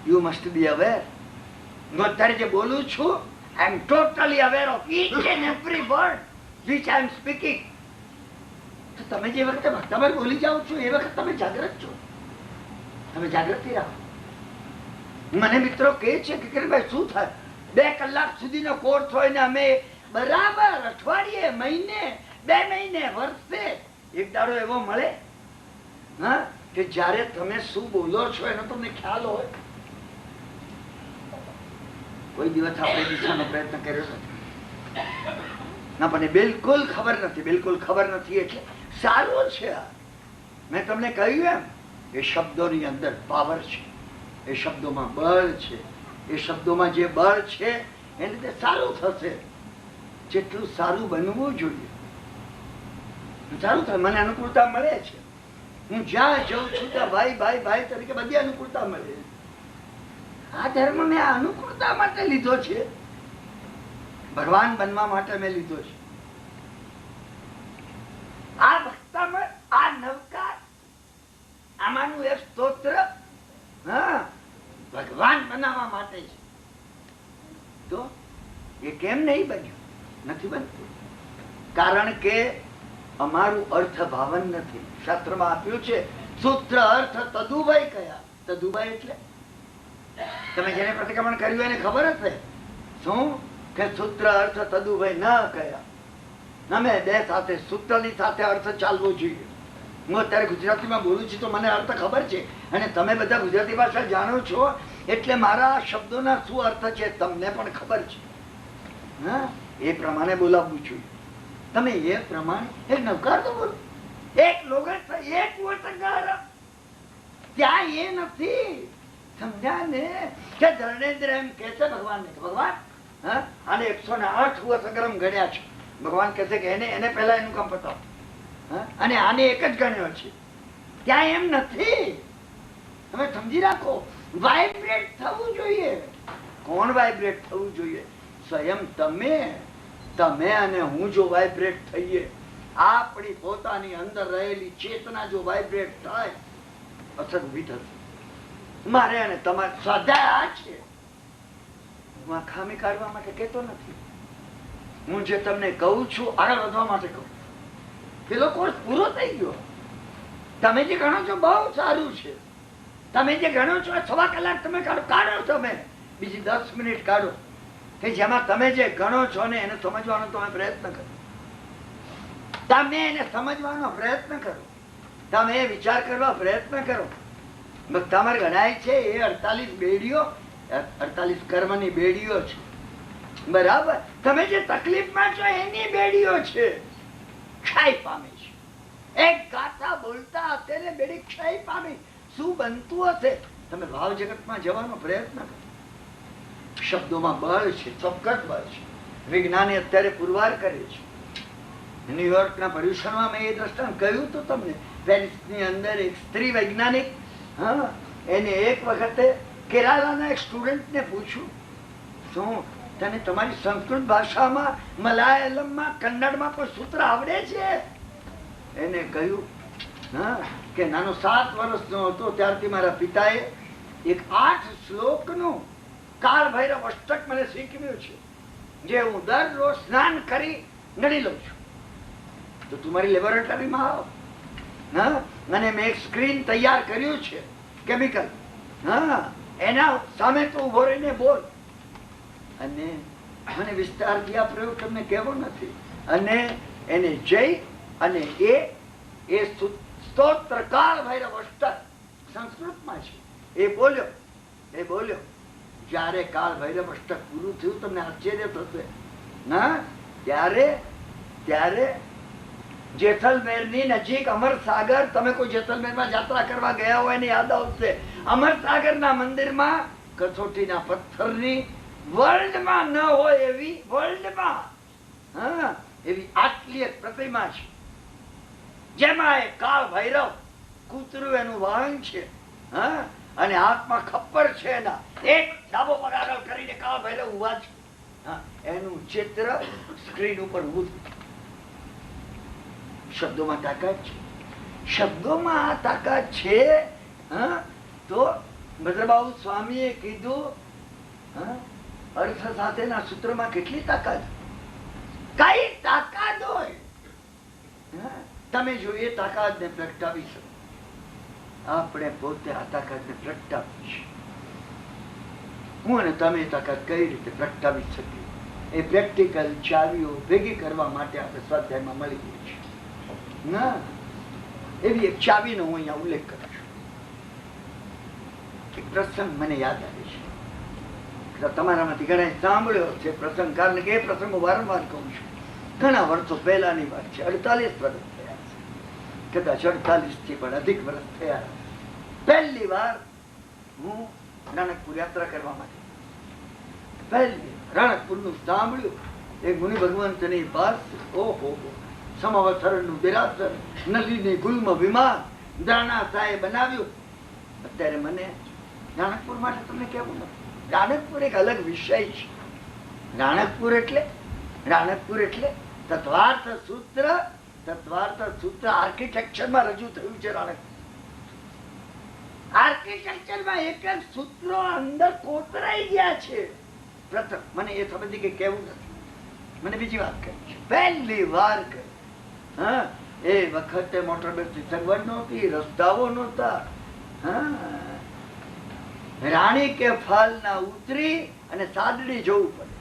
You must be aware. હું અત્યારે જે બોલું છું, I am totally aware of each and every word which I am speaking. તો તમે જે વખતે ભક્તામાં બોલી જાઓ છો એ વખત તમે જાગ્રત છો. તમે જાગૃતિ રાખો. મને મિત્રો કહે છે કે કિરણભાઈ શું થાય? 2 કલાક સુધીનો કોર્સ હોય ને અમે બરાબર અઠવાડિયે, મહિને, 2 મહિને, વર્ષે એક દાડો એવો મળે હા કે જયારે તમે શું બોલો છો એનો તમને ખ્યાલ હોય. કોઈ દિવસ આપણે દિશાનો પ્રયત્ન કર્યો નથી. ના પણ બિલકુલ ખબર નથી, બિલકુલ ખબર નથી એટલે સારું છે. મેં તમને કહ્યું એમ, એ શબ્દોની અંદર પાવર છે, એ શબ્દોમાં બળ છે. એ શબ્દોમાં જે બળ છે એને લીધે સારું થશે. જેટલું સારું બનવું જોઈએ સારું થાય. મને અનુકૂળતા મળે છે. હું જ્યાં જઉં છું ત્યાં ભાઈ ભાઈ ભાઈ તરીકે બધી અનુકૂળતા મળે. આ ધર્મ મેં અનુકૂળતા માટે લીધો છે, ભગવાન બનવા માટે મેં લીધો છે. આ ભક્તામાં આ નવકાર આમાંનું એક સ્તોત્ર ભગવાન બનાવવા માટે છે. તો એ કેમ નહીં બન્યું? નથી બનતું કારણ કે અમારું અર્થ ભાવન નથી. શાસ્ત્રમાં આપ્યું છે સૂત્ર અર્થ તદુભાઈ કયા. તદુભાઈ એટલે તમે જેને પ્રતિક્રમણ કર્યું એને ખબર હશે શું કે સૂત્ર અર્થ તદુભાઈ ન કયા. અમે બે સાથે સૂત્રની સાથે અર્થ ચાલવો જોઈએ. હું અત્યારે ગુજરાતીમાં બોલું છું તો મને અર્થ ખબર છે અને તમે બધા ગુજરાતી ભાષા જાણો છો એટલે મારા શબ્દોના શું અર્થ છે તમને પણ ખબર છે. હા, એ પ્રમાણે બોલાવવું જોઈએ. તમે એ પ્રમાણે એક નવકાર તો બોલો, એક લોગર એક વોટકાર. ત્યાં એ નથી સમજ્યા ને કે ધર્મેન્દ્ર એમ કે છે ભગવાનને કે ભગવાન આને 108 વર્ષગ્રમ ગણ્યા છે. ભગવાન કહે છે કે એને પહેલા એનું કામ પતાવો અને આને એક જ ગણ્યો છે. ત્યાં એમ નથી. તમે સમજી રાખો, વાઇબ્રેટ થવું જોઈએ. કોણ વાઇબ્રેટ થવું જોઈએ? સ્વયં તમે અને હું જો વાઇબ્રેટ થઈએ, આપણી પોતાની અંદર રહેલી ચેતના જો વાઇબ્રેટ થાય, અસર ઉભી થશે. મારે અને તમારે સ્વાધ્યાય આ છે. હું આ ખામી કાઢવા માટે કહેતો નથી. હું જે તમને કહું છું આગળ વધવા માટે કહું. પેલો કોર્સ પૂરો થઈ ગયો. તમે જે ગણો છો બહુ સારું છે. તમે જે ગણો છો 1.25 કલાક તમે કાઢો તમે બીજી 10 મિનિટ કાઢો કે જેમાં તમે જે ગણો છો ને એને સમજવાનો તમે પ્રયત્ન કરો. તમે એને સમજવાનો પ્રયત્ન કરો. તમે વિચાર કરવા પ્રયત્ન કરો. તમારે ગણાય છે એ 48 બેડીઓ, 48 કર્મની બેડીઓ છે. બરાબર? તમે જે તકલીફમાં છો એની બેડીઓ છે. ક્ષય પામે છે. એક ગાથા બોલતા હશે ને બેડી ક્ષય પામી. શું બનતું હશે? તમે ભાવ જગતમાં જવાનો પ્રયત્ન કરો. શબ્દોમાં બળ છે, ચોક્કસ બળ છે. વિજ્ઞાને અત્યારે પુરવાર કરે છે. ન્યુયોર્કના પર્યુષણમાં મેં એ દ્રષ્ટાંત કહ્યું તો તમને. પેરિસની અંદર એક સ્ત્રી વૈજ્ઞાનિક, એને એક વખતે કેરાલાના એક સ્ટુડન્ટને પૂછ્યું, શું તને તમારી સંસ્કૃત ભાષામાં, મલાયાલમમાં, કન્નડમાં પણ સૂત્ર આવડે છે? એને કહ્યું કે નાનો 7 વર્ષનો હતો ત્યારથી મારા પિતાએ એક 8 શ્લોકનું કાળ ભૈરવ અષ્ટક મને શીખવ્યું છે, જે હું દરરોજ સ્નાન કરી ગણી લઉં છું. તો તું મારી લેબોરેટરીમાં આવ અને મેં એક સ્ક્રીન તૈયાર કર્યું છે કેમિકલ. એના સામે તો ઉભો રહીને બોલ. અને મને વિસ્તારથી આ પ્રયોગ તમને કહેવો નથી. અને એને જઈ અને એ સ્તોત્ર કાળ ભૈરવ અષ્ટક સંસ્કૃતમાં છે. એ બોલ્યો. જયારે કાળ ભૈરવ અષ્ટક પૂરું થયું તમને આશ્ચર્ય થશે. ત્યારે જેસલમેરની નજીક અમરસાગર, તમે કોઈ જેસલમેરમાં યાત્રા કરવા ગયા હોય ને યાદ આવશે. અમરસાગરના મંદિરમાં કસોટીના પથ્થરની વર્લ્ડમાં ન હોય એવી, વર્લ્ડમાં એવી આટલી એક પ્રતિમા છે, જેમાં એ કાળ ભૈરવ કૂતરું એનું વાહન છે અને હાથમાં ખપ્પર છે એના. એક ડાબો પગ આગળ કરીને કાળ ભૈરવ ઉભા છે. એનું ચિત્ર સ્ક્રીન ઉપર ઉભું. શબ્દોમાં તાકાત છે. શબ્દોમાં આ તાકાત છે. તો ભદ્રબાહુ સ્વામીએ કીધું અર્થ સાથેના સૂત્રમાં કેટલી તાકાત, કઈ તાકાત હોય. તમે જો એ તાકાત ને પ્રગટાવી શકો. આપણે પોતે આ તાકાત ને પ્રગટાવી છે. હું અને તમે તાકાત કઈ રીતે પ્રગટાવી શકીએ એ પ્રેક્ટિકલ ચાવીઓ ભેગી કરવા માટે આપણે સ્વાધ્યાયમાં મળી ગઈ છે. ના, એવી એક ચાવીનો હું અહીંયા ઉલ્લેખ કરું છું. એક પ્રસંગ મને યાદ આવે છે. તમારામાંથી ઘણા સાંભળ્યો છે પ્રસંગ, કારણ કે એ પ્રસંગ હું વારંવાર કહું છું. ઘણા વર્ષો પહેલાની વાત છે, 48 વર્ષ થયા છે, કદાચ 48 થી પણ અધિક વર્ષ થયા. પહેલી વાર હું રાણકપુર યાત્રા કરવા માટે પહેલી રાણકપુર નું સાંભળ્યું. એક મુનિ ભગવંતની પાસે ઓહો સમાવસરણનું દેરાસર, નલીની ગુલ્મ વિમાન દાણા સાહેબ બનાવ્યું. અત્યારે મને રાણકપુર માટે તમને કેવું નથી. રાણકપુર એક અલગ વિષય છે. રાણકપુર એટલે તત્વાર્થ સૂત્ર આર્કિટેક્ચરમાં રજૂ થયું છે. રાણકપુર આર્કિટેક્ચરમાં એક એક સૂત્રો અંદર કોતરાઈ ગયા છે. પ્રથમ મને એ સમજી કે કેવું નથી. મને બીજી વાત કરી છે, પહેલી વાર કરી. હા, એ વખતે મોટર બસની સગવડ નહોતી, રસ્તાઓ નહોતા. રાણી કે ફાલના ઉતરી અને સાદડી જવું પડે.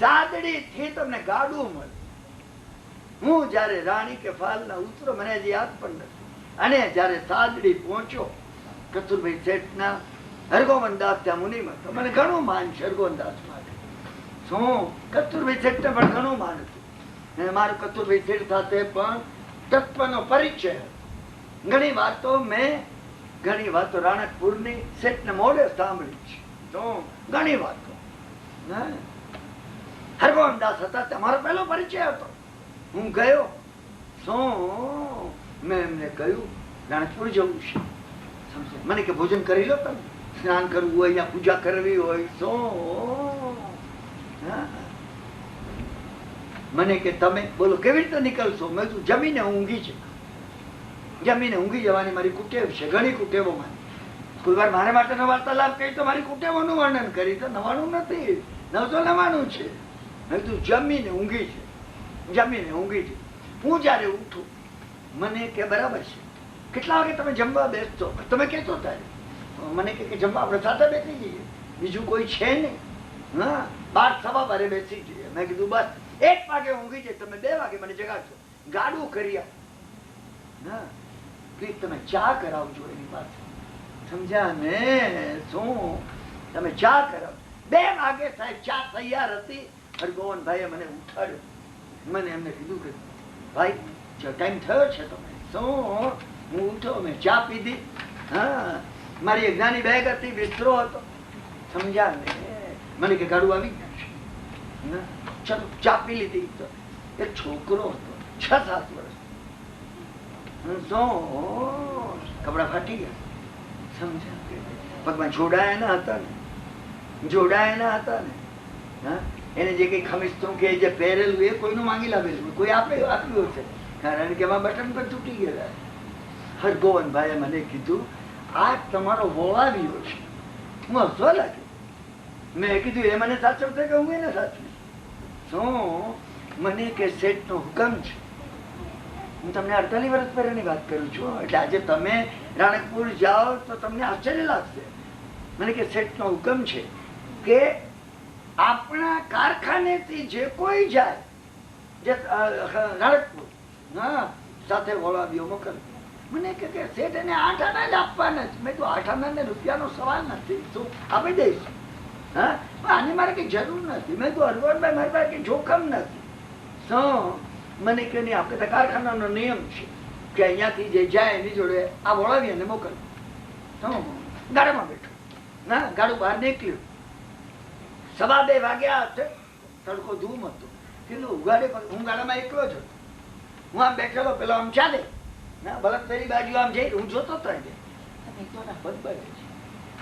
સાદડી થી તમને ગાડું મળે. હું જયારે રાણી કે ફાલના ઉતરો, મને હજી યાદ પણ નથી, અને જયારે સાદડી પહોંચ્યો કસ્તુરભાઈ શેઠના હરગોવનદાસ ત્યાં મુનિમાં, તો મને ઘણું માન છે હરગોવનદાસ માટે. શું કસ્તુરભાઈ શેઠને પણ ઘણું માન હતું. મારું કસ્તુરભાઈ શેઠ સાથે પણ તત્વનો પરિચય. ઘણી વાતો રાણકપુરની શેઠને મોઢે સાંભળી છે. તો ઘણી વાતો હરગોવનદાસ હતા, તમારો પહેલો પરિચય હતો. હું ગયો, શું મેં એમને કહ્યું રાણકપુર જવું છે. મને કે ભોજન કરી લો, તમે સ્નાન કરવું હોય, યા પૂજા કરવી હોય. શું મને કે તમે બોલો કેવી રીતે નીકળશો? મેં તું જમીને ઊંઘી છે. જમીને ઊંઘી જવાની મારી કુટેવ છે, ઘણી કુટેવો મારી. કોઈ વાર મારા માટેનો વાર્તાલાપ કહી તો મારી કુટેવોનું વર્ણન કરી તો નવાનું નથી, 999 છે. મેં તું જમીને ઊંઘી છે. હું જયારે ઉઠું મને કે બરાબર છે, કેટલા વાગે તમે જમવા બેસતો? તમે કેતો ત્યારે મને કે જમવા આપણે સાથે બેસી જઈએ, બીજું કોઈ છે નહીં. હા, 12:15 બેસી જઈએ. મેં કીધું બસ 1 વાગે ઊંઘી જાય, તમે 2 વાગે મને જગાડશો. ગાડું કરી આપ, પ્લીઝ તમે ચા કરાવજો એની પાસે. સમજ્યા ને? શું તમે ચા કરાવો? 2 વાગે સાહેબ ચા તૈયાર હતી. હરગોવનભાઈએ મને ઉઠાડ્યો. મને એમને કીધું કે ભાઈ ટાઈમ થયો છે તમે. શું હું ઉઠો, મેં ચા પીધી. હા, મારી એક નાની બેગ હતી, બિસ્તરો હતો. સમજ્યા ને? મને કે ગાડું આવી ગયું છે. ચલો ચા પી લીધી. તો એક છોકરો હતો 6-7 વર્ષ. શું કપડા ફાટી ગયા. સમજ્યા? પગમાં જોડાયા હતા ને. એને જે કઈ ખમીસ્તું કે જે પહેરેલું એ કોઈનું માંગી લાવેલું, કોઈ આપ્યું હશે, કારણ કે એમાં બટન પર તૂટી ગયા. હરગોવનભાઈએ મને કીધું આ તમારો વોળાવ્યો છે. હું હસવા લાગ્યો. મેં કીધું એ મને સાચવશે કે હું એને સાચવી? શું મને કે શેઠનો હુકમ છે. હું તમને 48 વર્ષ પહેલાની વાત કરું છું. એટલે આજે તમે રાણકપુર જાઓ તો તમને આશ્ચર્ય લાગશે. મને કે શેઠનો હુકમ છે કે આપણા કારખાનેથી જે કોઈ જાય રાણકપુર, સાથે વોળાવીઓ મોકલ. મને કે શેઠ એને 8 આના જ આપવાના છે. મેં તો 8 આના રૂપિયાનો સવાલ નથી, શું આપી દઈશ. આની મારે કઈ જરૂર નથી. મેં તો હરગોવનભાઈ મારી પાસે કઈ જોખમ નથી. શું મને કે નહીં, આપણે તો કારખાનાનો નિયમ છે કે અહીંયાથી જે જાય એની જોડે આ વોળાવી અને મોકલ. ગાડામાં બેઠો, ગાડું બહાર નીકળ્યું. 2:15 વાગ્યા હશે. તડકો ધૂમ હતો. કીધું ઉગાડે, હું ગાડામાં એકલો જ હતો. હું આમ બેઠેલો, પેલો આમ ચાલે બળદની બાજુ આમ જઈ, હું જોતો હતો.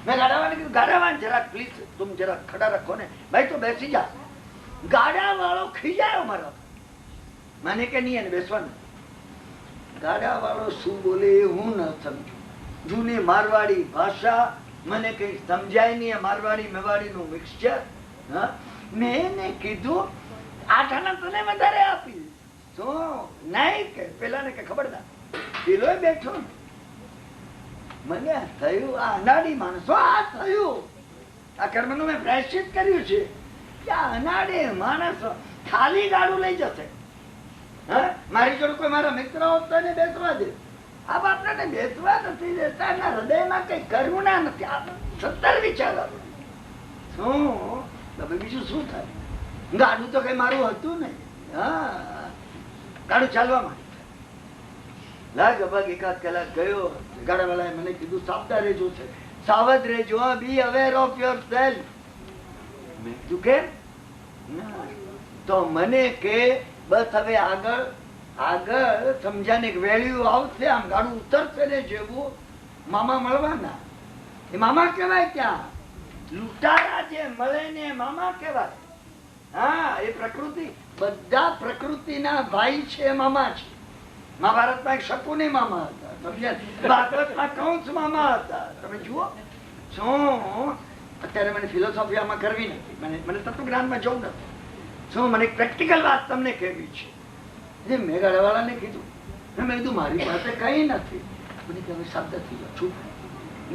મેં ગાડાવાળાને કીધું ગાડાવાળા જરાક પ્લીઝ તુમ જરાક ખડા રખો ને ભાઈ, તો બેસી જા. ગાડા વાળો ખીજાયો મારા. મને કે નહીં એને બેસવાનું. ગાડા વાળો શું બોલે એ હું ન સમજુ. જૂની મારવાડી ભાષા મને કઈ સમજાય નહીં. મારવાડી મેવાડી નું મિક્સચર. મેં એને કીધું 8 આના તને વધારે આપી. શું નહીં કે પેલા ને કે ખબરદાર. પેલો બેઠો ને, મને થયું આ અનાડી માણસો, આ થયું આ કર્મનું મેં પ્રાયશ્ચિત કર્યું છે કે આ અનાડી માણસો ખાલી ગાડું લઈ જશે. મારી જોડે કોઈ મારા મિત્ર હોત તો એને બેસવા દે. આ બાપને બેસવા નથી દેતા. એના હૃદયમાં કઈ કરુણા નથી. આ 17 વિચાર. શું બીજું શું થાય? ગાડું તો કઈ મારું હતું નહીં. હા, ગાડું ચાલવા માંડ્યું. લગભગ એકાદ કલાક ગયો. ગાડાવાળાએ મને કીધું સાવધાન રહેજો છે, સાવધ રહેજો, બી અવેર ઓફ યોર સેલ્ફ. મેં કીધું કેમ? તો મને કે બસ હવે આગળ આગળ સમજાને વેલ્યુ આવશે, આમ ગાડું ઉતરશે ને જેવું મામા મળવાના. એ મામા કહેવાય. ક્યાં લૂંટારા જે મળે ને મામા કહેવાય. હા, એ પ્રકૃતિ, બધા પ્રકૃતિના ભાઈ છે, મામા છે. મહાભારતમાં એક શકુની મામા હતા, ભાગવતમાં કૌંસ મામા હતા. તમે જુઓ શું અત્યારે મને ફિલોસોફી આમાં કરવી નથી, મને તત્વજ્ઞાનમાં જવું નથી. શું મને પ્રેક્ટિકલ વાત તમને કહેવી છે. જે મેં ગાડાવાળાને કીધું, મેં કીધું મારી પાસે કઈ નથી. મને કહે શબ્દ થઈ ગયો, ચૂપ.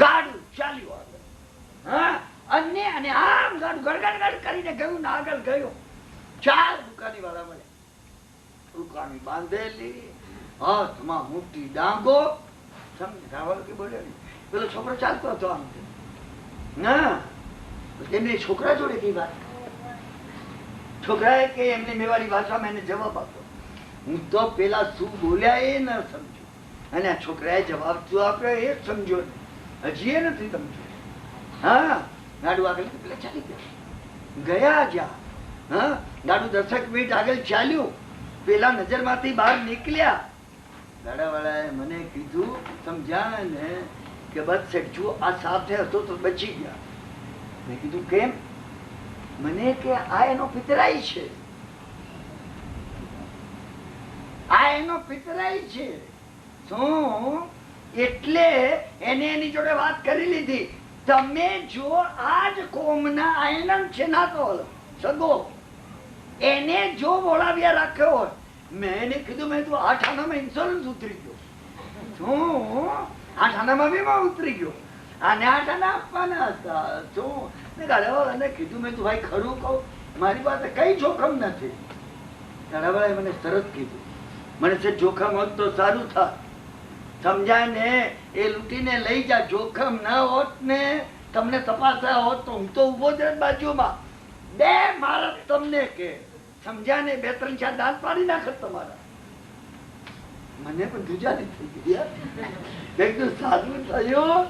ગાડું ચાલ્યું આગળ. હા, અને આમ ગાડું ગડગડ કરીને ગયું ને આગળ ગયો. 4 દુકાની વાળા મળે, દુકાની બાંધેલી, હાથમાં મોટી ડાંગો. સમજાવવા કે બોલ્યો નહીં. પેલો છોકરો ચાલતો હતો આમ. ના, એમની છોકરા જોડે કઈ વાત. છોકરાએ કે એમને મેવાડી ભાષામાં એને જવાબ આપ્યો. હું તો પેલા શું બોલ્યા એ ન સમજો, અને આ છોકરાએ જવાબ શું આપ્યો એ સમજો નહીં, હજી એ નથી સમજો. હા, ગાડું આગળ પેલા ચાલી ગયા જ્યાં. હા, ગાડું 10 મિનિટ આગળ ચાલ્યું, પેલા નજરમાંથી બહાર નીકળ્યા. ગાડાવાળાએ મને કીધું સમજ્યા ને કે બસ શેઠ જુઓ આ સાથે હતો તો બચી ગયા. મેં કીધું કેમ? મને કે આ એનો પિતરાઈ છે, આ એનો પિતરાઈ છે. શું? એટલે એને એની જોડે વાત કરી લીધી. તમે જો આજ કોમના આયનન છે ના તો સગો, એને જો બોલાવ્યા રાખ્યો હોય. મેં એને કીધું મેં તું 8 આનામાં ઇન્સ્યોરન્સ ઉતરી ગયો. શું? 8 આનામાં વીમા ઉતરી ગયો. આને 8 આના આપવાના હતા. શું? ગાડાવાળાને કીધું મેં તું ભાઈ ખરું કહું, મારી પાસે કઈ જોખમ નથી. ગાડાવાળાએ મને તરત કીધું મને છે જોખમ હોત તો સારું થાત. સમજાય ને? એ લૂંટીને લઈ જા. જોખમ ના હોત ને તમને તપાસ્યા હોત તો હું તો ઉભો જ બાજુમાં 2 મારા તમને કે સમજ્યા ને 2-3 4 દાંત પાડી નાખત તમારા. મને પણ દુજારી થઈ ગઈ. એકદમ સારું થયું,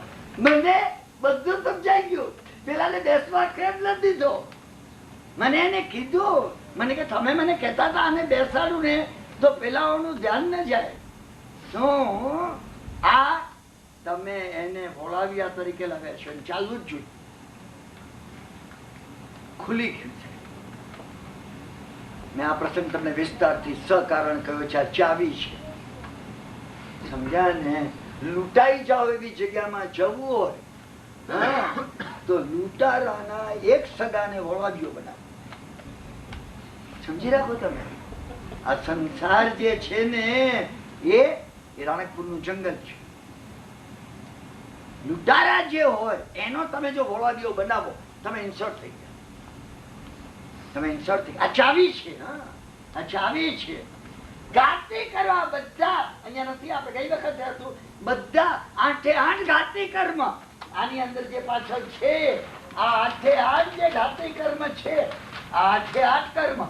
મને બધું સમજાઈ ગયું. પેલાને બેસવા કેમ નથી દીધો? મને એને કીધું, મને કે તમે મને કહેતા હતા આને બેસાડું ને તો પેલાઓનું ધ્યાન ન જાય. શું? આ તમે એને બોલાવ્યા તરીકે લાગે છે, ચાલવું જ જોઈએ. ખુલી ગયું છે. મેં આ પ્રસંગ તમને વિસ્તારથી સકારણ કહ્યો છે. આ ચાવી છે, સમજ્યા ને? લૂંટાઈ જાઓ એવી જગ્યામાં જવું હોય તો લૂંટારાના એક સગાને વળવાડીઓ બનાવો. સમજી રાખો તમે. આ સંસાર જે છે ને એ રાણકપુરનું જંગલ છે. લૂંટારા જે હોય એનો તમે જો વળવાડીઓ બનાવો, તમે ઇન્સર્ટ થઈ ગયા. તમે ઇન્સર્ટ થઈ. આ ચાવી છે. હા, આ ચાવી છે. ઘાતી કરવા બધા અહીંયા નથી. આપણે ગઈ વખતે હતું બધા 8 ઘાતી કર્મ. આની અંદર જે પાછળ છે આ 8 જે ઘાતી કર્મ છે, આ 8 કર્મ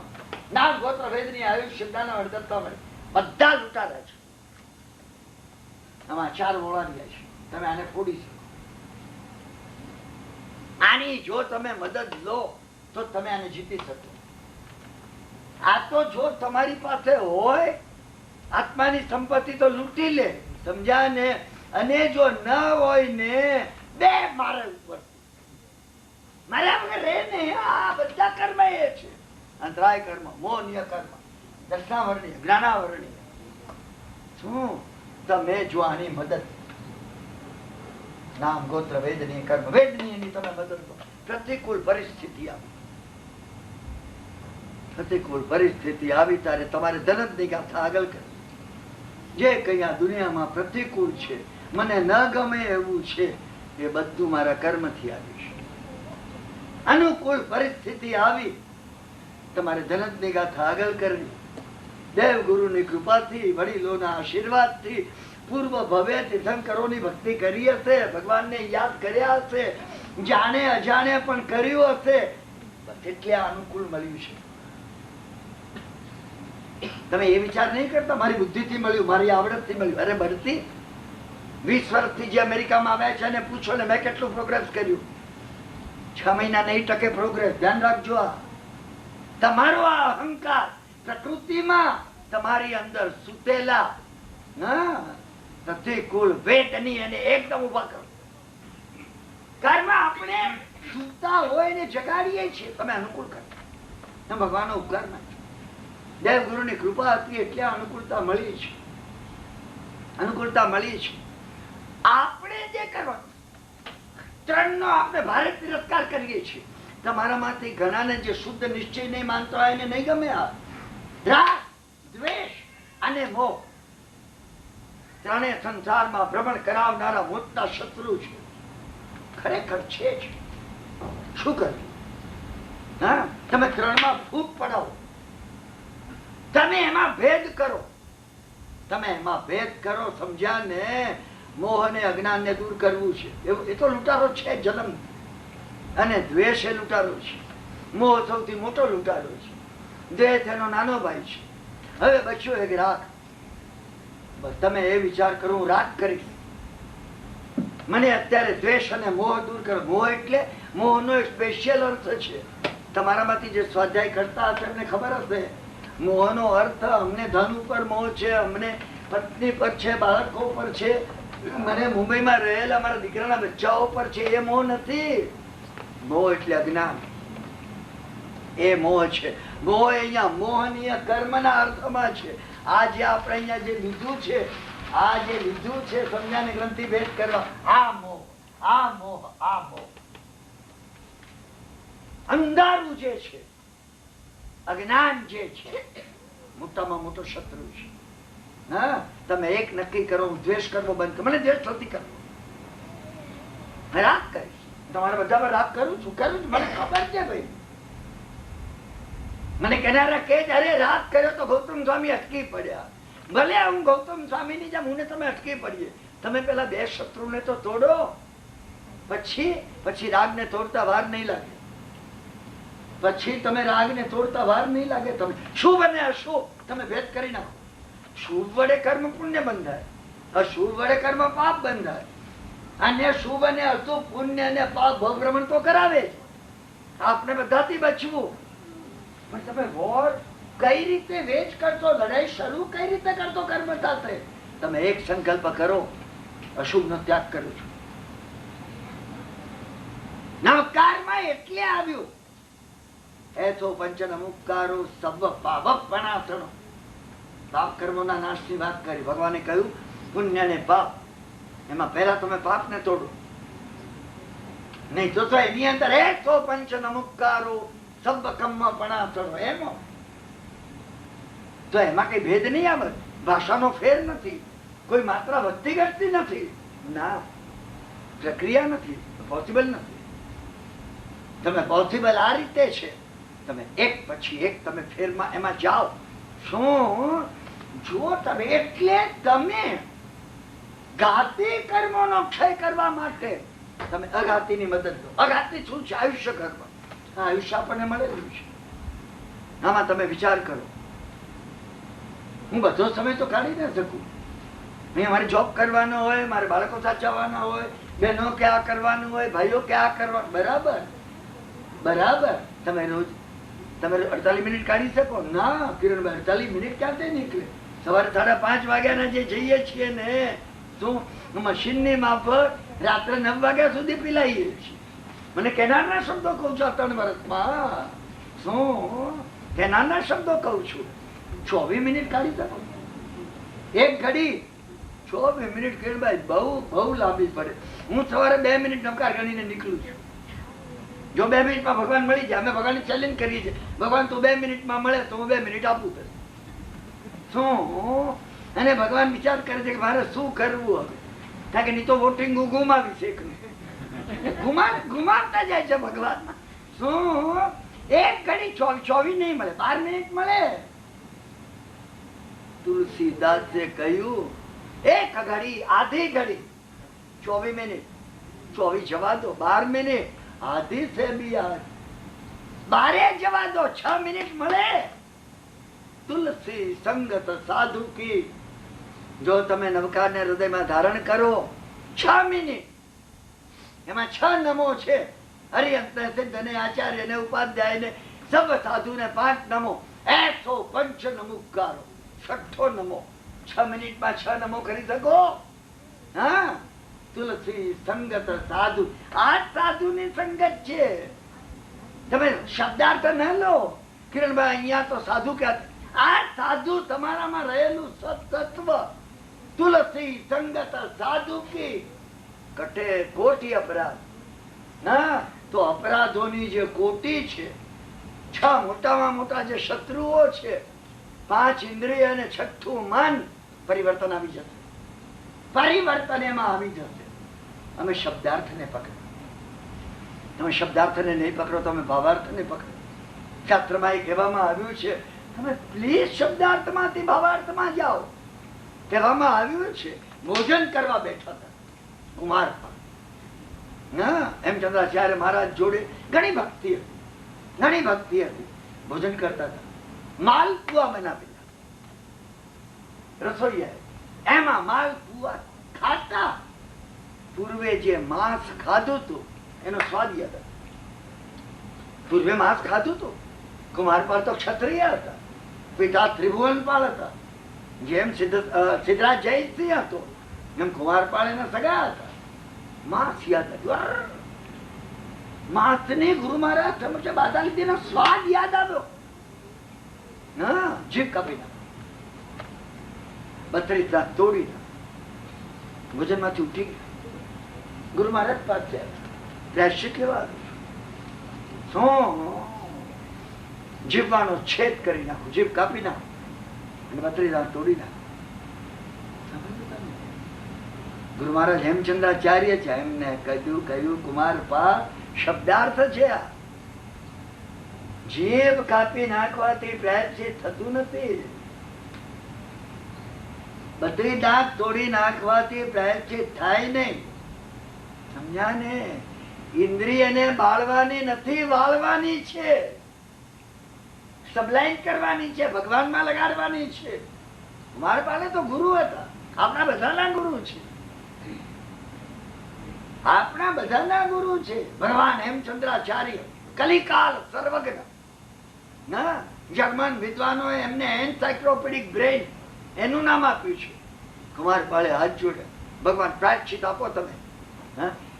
નામ ગોત્ર વેદની આયુષ્ય દાન અડધા બધા લૂંટારા છે. આમાં 4 વોળાવ્યા છે. તમે આને ફોડી શકો. આની જો તમે મદદ લો તો તમે આને જીતી શકો. આ તો જો તમારી પાસે હોય આત્માની સંપત્તિ તો લૂંટી લે. સમજ્યા ને? અને જો ન હોય ને 2 મારે ઉપર મારા વગર રે ને. આ બધા કર્મ એ છે. અંતરાય કર્મ, મોહનીય કર્મ, દર્શનાવરણીય, જ્ઞાનાવરણીય. શું? તમે જો આની મદદ નામ ગોત્ર વેદની કર્મ વેદની તમે મદદ કરો. પ્રતિકૂળ પરિસ્થિતિ આવે, પ્રતિકૂળ પરિસ્થિતિ આવી ત્યારે તમારે ધનત ની ગાથા આગળ કરી. જે કઈ આ દુનિયામાં પ્રતિકૂળ છે, મને ન ગમે એવું છે, એ બધું મારા કર્મથી આવ્યું છે. અનુકૂળ પરિસ્થિતિ આવી તમારે ધનત ની ગાથા આગળ કરવી. દેવ ગુરુની કૃપાથી, વડીલોના આશીર્વાદથી, પૂર્વ ભવે તીર્થંકરોની ભક્તિ કરી હશે, ભગવાનને યાદ કર્યા હશે, જાણે અજાણે પણ કર્યું હશે, એટલે અનુકૂળ મળ્યું છે. તમે એ વિચાર નહીં કરતા મારી બુદ્ધિથી મળ્યું, મારી આવડતથી મળ્યું. અરે બઢતી 20 વર્ષથી જે અમેરિકામાં આવ્યા છે એને પૂછો ને મેં કેટલું પ્રોગ્રેસ કર્યું. 6 મહિના નહીં ટકે પ્રોગ્રેસ. ધ્યાન રાખજો. આ તમારો આ અહંકાર પ્રકૃતિમાં તમારી અંદર સુતેલા પ્રતિકૂળ વેદની એને એકદમ ઉભા કરો. કર્મ આપણે સુતા હોય ને જગાડીએ છીએ. તમે અનુકૂળ કરો. ભગવાનનો ઉપકાર ના દેવગુરુની કૃપા હતી એટલે અનુકૂળતા મળી છે. અનુકૂળતા મળી છે. આપણે જે કરવાનું ત્રણનો આપણે ભારે તિરસ્કાર કરીએ છીએ. તમારામાંથી ઘણાને જે શુદ્ધ નિશ્ચય નહીં માનતો હોય એને નહીં ગમે. આ રાગ, દ્વેષ અને મોહ ત્રણે સંસારમાં ભ્રમણ કરાવનારા મોટા શત્રુ છે. ખરેખર છે જ. શું કરવું? હા, તમે ત્રણમાં ફૂટ પડાવો. તમે એમાં ભેદ કરો. તમે એમાં ભેદ કરો. સમજ્યા ને? મોહ અને અજ્ઞાન ને દૂર કરવું છે. એ તો લૂંટારો છે જન્મ. અને દ્વેષ એ લૂંટારો છે. મોહ સૌથી મોટો લૂંટારો છે. દ્વેષ એનો નાનો ભાઈ છે. હવે બચ્યો એક રાગ. તમે એ વિચાર કરો હું રાગ કરીશ. મને અત્યારે દ્વેષ અને મોહ દૂર કરો. મોહ એટલે મોહનો એક સ્પેશિયલ અર્થ છે. તમારામાંથી જે સ્વાધ્યાય કરતા હશે એમને ખબર હશે. મોહનો અર્થ અમને ધન ઉપર મોહ છે, અમને પત્ની પર છે, બાળકો પર છે, મને મુંબઈમાં રહેલા મારા દીકરાના બચ્ચાઓ પર છે. એ મોહ નથી. મોહ એટલે અજ્ઞાન. એ મોહ છે. મોહ અહીંયા મોહનીય કર્મના અર્થમાં છે. આ જે આપણે અહીંયા જે લીધું છે, આ જે લીધું છે સંજ્ઞાને ગ્રંથિ ભેદ કરવા, આ મોહ, આ મોહ, આ મોહ અંધારું જે છે, અજ્ઞાન જે છે, મોટામાં મોટો શત્રુ છે. હા, તમે એક નક્કી કરો હું દ્વેષ કરવો બંધ કરો. મને દ્વેષ નથી કરવો. રાગ કરીશ. તમારા બધા પર રાગ કરું છું. મને ખબર છે ભાઈ. મને કહેનારા કે અરે રાગ કર્યો તો ગૌતમ સ્વામી અટકી પડ્યા. ભલે હું ગૌતમ સ્વામીની જેમ હું તમે અટકી પડીએ. તમે પેલા બે શત્રુને તો તોડો, પછી રાગને તોડતા વાર નહીં લાગે. પછી તમે રાગને તોડતા વાર નહીં લાગે. તમે શુભ અને અશુભ તમે ભેદ કરી નાખો. શુભ વડે કર્મ પુણ્ય બંધાય, અશુભ વડે કર્મ પાપ બંધાય. અને શુભ અને અશુભ, પુણ્ય અને પાપ ભ્રમણ તો કરાવે છે. આપણે બધાથી બચવું. પણ તમે વોર કઈ રીતે વેચ કરશો? લડાઈ શરૂ કઈ રીતે કરતો કર્મ સાથે? તમે એક સંકલ્પ કરો, અશુભ નો ત્યાગ કરું છું. નવકારમાં એટલે આવ્યું એથો પંચન અમુકારો સબ પાવપણાસણો. પાપ કર્મોના નાશની વાત કરી. ભગવાને કહ્યું પુણ્ય ને પાપ, એમાં પહેલા તમે પાપ ને તોડો. નહીં તો એની અંદર એથો પંચન અમુકારો સબ કમ્મપણાસણો. એનો તો એમાં કઈ ભેદ નહીં આવે. ભાષાનો ફેર નથી, કોઈ માત્રા વધતી ઘટતી નથી. ના, પ્રક્રિયા નથી, પોસિબલ નથી. તમે પોસિબલ આ રીતે છે. તમે એક પછી એક તમે ફેરમાં એમાં જાઓ. શું જો તમે એટલે તમે ઘાતી કર્મોનો ક્ષય કરવા માટે તમે અઘાતીની મદદ લો. અઘાતી શું છે? આયુષ્ય કર્મ. આયુષ્ય આપણને મળેલું છે. આમાં તમે વિચાર કરો. હું બધો સમય તો કાઢી ના શકું. અહીંયા મારે જોબ કરવાનો હોય, મારે બાળકો સાચવવાના હોય, બહેનો ક્યાં કરવાનું હોય, ભાઈઓ ક્યાં કરવાનું. બરાબર બરાબર. તમે રોજ તમે 48 મિનિટ કાઢી શકો? ના કિરણભાઈ, 48 મિનિટ ક્યાંથી નીકળે? સવારે 5:30 વાગ્યાના જે જઈએ છીએ ને, શું મશીનની માફક રાત્રે 9 વાગ્યા સુધી પીલાઈએ છીએ. મને કેનારના શબ્દો કહું છું. 3 વર્ષમાં શું કેનારના શબ્દો કહું છું. 24 મિનિટ કાઢી શકો? એક ઘડી 24 મિનિટ કિરણભાઈ બહુ બહુ લાંબી પડે. હું સવારે 2 મિનિટ નમકાર ગણીને નીકળું છું. જો 2 મિનિટમાં ભગવાન મળી જાય, અમે ભગવાનની ચેલેન્જ કરીએ છીએ, ભગવાન તું 2 મિનિટમાં મળે તો હું 2 મિનિટ આપું. શું? અને ભગવાન વિચાર કરે છે કે મારે શું કરવું હવે, કારણ કે નહીં તો વોટિંગ હું ગુમાવીશ. એક ગુમાવતા જાય છે ભગવાન. શું એક ઘડી 24 નહીં મળે, 12 મિનિટ મળે. તુલસીદાસે કહ્યું એક ઘડી, આધી ઘડી, 24 મિનિટ. 24 જવા દો, 12 મિનિટ આધી से भी आज 12 જવા દો, 6 મિનિટ મળે. તુલસી સંગત સાધુ કી. જો તમે નવકારને હૃદયમાં ધારણ કરો 6 મિનિટ, એમાં 6 નમો છે. હરિહંત સિદ્ધ ને આચાર્ય ને ઉપાધ્યાય ને સર્વ સાધુ ને 5 નમો, 105 નમુકારો, 6 નમો. 6 મિનિટમાં 6 નમો કરી શકો? હા. તુલસી સંગત સાધુ, આ સાધુ ની સંગત છે. તમે શબ્દાર્થ ન લો કિરણભાઈ, અહીંયા તો સાધુ ક્યાં? આ સાધુ તમારામાં રહેલું સત્તત્વ. તુલસી સંગત સાધુ કી કટે કોટી અપરાધ. ના તો અપરાધોની જે કોટી છે, 6 મોટામાં મોટા જે શત્રુઓ છે, 5 ઇન્દ્રિય અને 6થું મન, પરિવર્તન આવી જશે. પરિવર્તન એમાં આવી જશે. અમે શબ્દાર્થને પકડો. તમે શબ્દાર્થને નહીં પકડો, તમે ભાવાર્થને પકડો. શાસ્ત્રમાં એ કહેવામાં આવ્યું છે, તમે પ્લીઝ શબ્દાર્થમાંથી ભાવાર્થમાં જાઓ. કહેવામાં આવ્યું છે, ભોજન કરવા બેઠા હતા કુમાર હેમચંદ્રાચાર્ય મહારાજ જોડે ઘણી ભક્તિ હતી. ભોજન કરતા હતા. માલપુઆ બનાવેલા રસોઈયા, એમાં માલપુઆ ખાતા. પૂર્વે જે માંસ ખાધું હતું એનો સ્વાદ યાદ હતો. પૂર્વે માંસ ખાધું હતું. કુમારપાલ તો ક્ષત્રિય હતા, પિતા ત્રિભુવનપાલ હતા. જેમ સિદ્ધરાજ જયસિંહ હતો એમ કુમારપાલ એના સગા હતા. માંસ યાદ હતું. માંસની ગુરુ મહારાજ સમક્ષ બાધા લીધીનો સ્વાદ યાદ આવ્યો. હા, જીભ કાપી નાખો. 32 દાંત તોડી નાખો. ભોજન માંથી ઉઠી ગયા. ગુરુ મહારાજ પાસે પ્રાયશ્ચિત કેવા શું? જીભવાનો છેદ કરી નાખો, જીભ કાપી નાખો અને 32 દાંત તોડી નાખો. ગુરુ મહારાજ હેમચંદ્રાચાર્ય છે, એમને કહ્યું કુમાર પા શબ્દાર્થ છે. આ જીભ કાપી નાખવાથી પ્રાયશ્ચિત થતું નથી. 32 દાંત તોડી નાખવાથી પ્રાયશ્ચિત થાય નહીં. સમજ્યા ને? ઇન્દ્રિયને બાળવાની નથી, વાળવાની છે. સબલાઈન કરવાની છે, ભગવાનમાં લગાડવાની છે. મારા પાસે તો ગુરુ હતા, આપણા બધાના ગુરુ છે. આપણા બધાના ગુરુ છે ભગવાન હેમચંદ્રાચાર્ય, કલિકાલ સર્વજ્ઞ. ના, જર્મન વિદ્વાનો એમને એન્સાઇક્લોપીડિક બ્રેઇન એનું નામ આપ્યું છે. કુમારપાળે હાથ જોડે, ભગવાન પ્રાયશ્ચિત આપો તમે.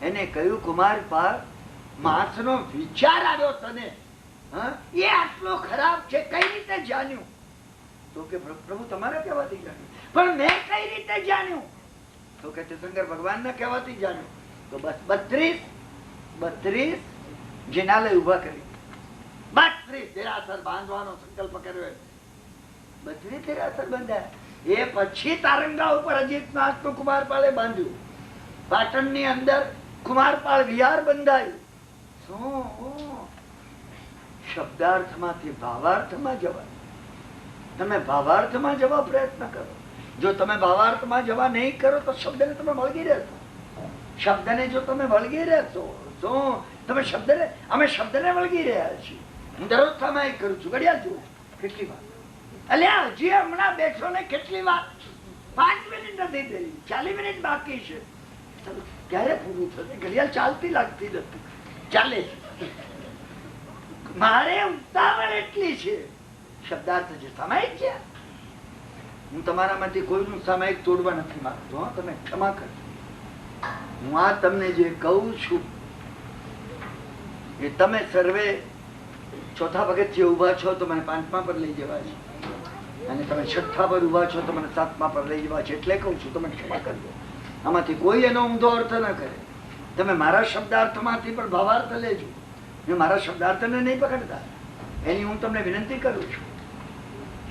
એને કહ્યું કુમારપાળ, માંસનો વિચાર આવ્યો તને, એ આટલો ખરાબ છે, કઈ રીતે જાણ્યું? તો કે પ્રભુ તમારા કહેવાથી જાણ્યું. પણ મેં કઈ રીતે જાણ્યું? તો કે શંકર ભગવાન ના કહેવાથી જાણ્યું. તો બસ 32 જિનાલય ઉભા કરી, 32 દેરાસર બાંધવાનો સંકલ્પ કર્યો. 32 દેરાસર બંધાયા. એ પછી તારંગા ઉપર અજીતનાથનું કુમારપાળે બાંધ્યું. પાટણની અંદર કુમારપાળ વિહાર બંધાયું. શું? શબ્દાર્થમાંથી ભાવાર્થમાં જવા. તમે ભાવાર્થમાં જવા પ્રયત્ન કરો. જો તમે ભાવાર્થમાં જવા નહીં કરો તો શબ્દને તમે વળગી રહેશો. શબ્દને જો તમે વળગી રહેશો તો તમે શબ્દને, અમે શબ્દને વળગી રહ્યા છીએ. હું દરરોજ સામાયિક કરું છું. ઘડિયાળ જુઓ કેટલી વાર. અલ્યા હજી હમણાં બેઠો ને કેટલી વાર? 5 મિનિટ નથી થઈ, 40 મિનિટ બાકી છે. ક્યારે પૂરું થશે? ઘડિયાળ ચાલતી લાગતી નથી, ચાલે છે. મારે ઉતાવળ એટલી છે. શબ્દાર્થ છે, સામાયિક છે. હું તમારામાંથી કોઈનું સામાયિક તોડવા નથી માંગતો. તમે ક્ષમા કરજો. હું આ તમને જે કહું છું એ તમે સર્વે 4થા પગથિયે ઉભા છો તો મને 5મા પર લઈ જવા છે, અને તમે 6થા પર ઉભા છો તો મને 7મા પર લઈ જવા છે. એટલે કહું છું, તમે ક્ષમા કરજો. આમાંથી કોઈ એનો ઊંધો અર્થ ન કરે. તમે મારા શબ્દાર્થમાંથી પણ ભાવાર્થ લેજો. મેં મારા શબ્દાર્થને નહીં પકડતા, એની હું તમને વિનંતી કરું છું.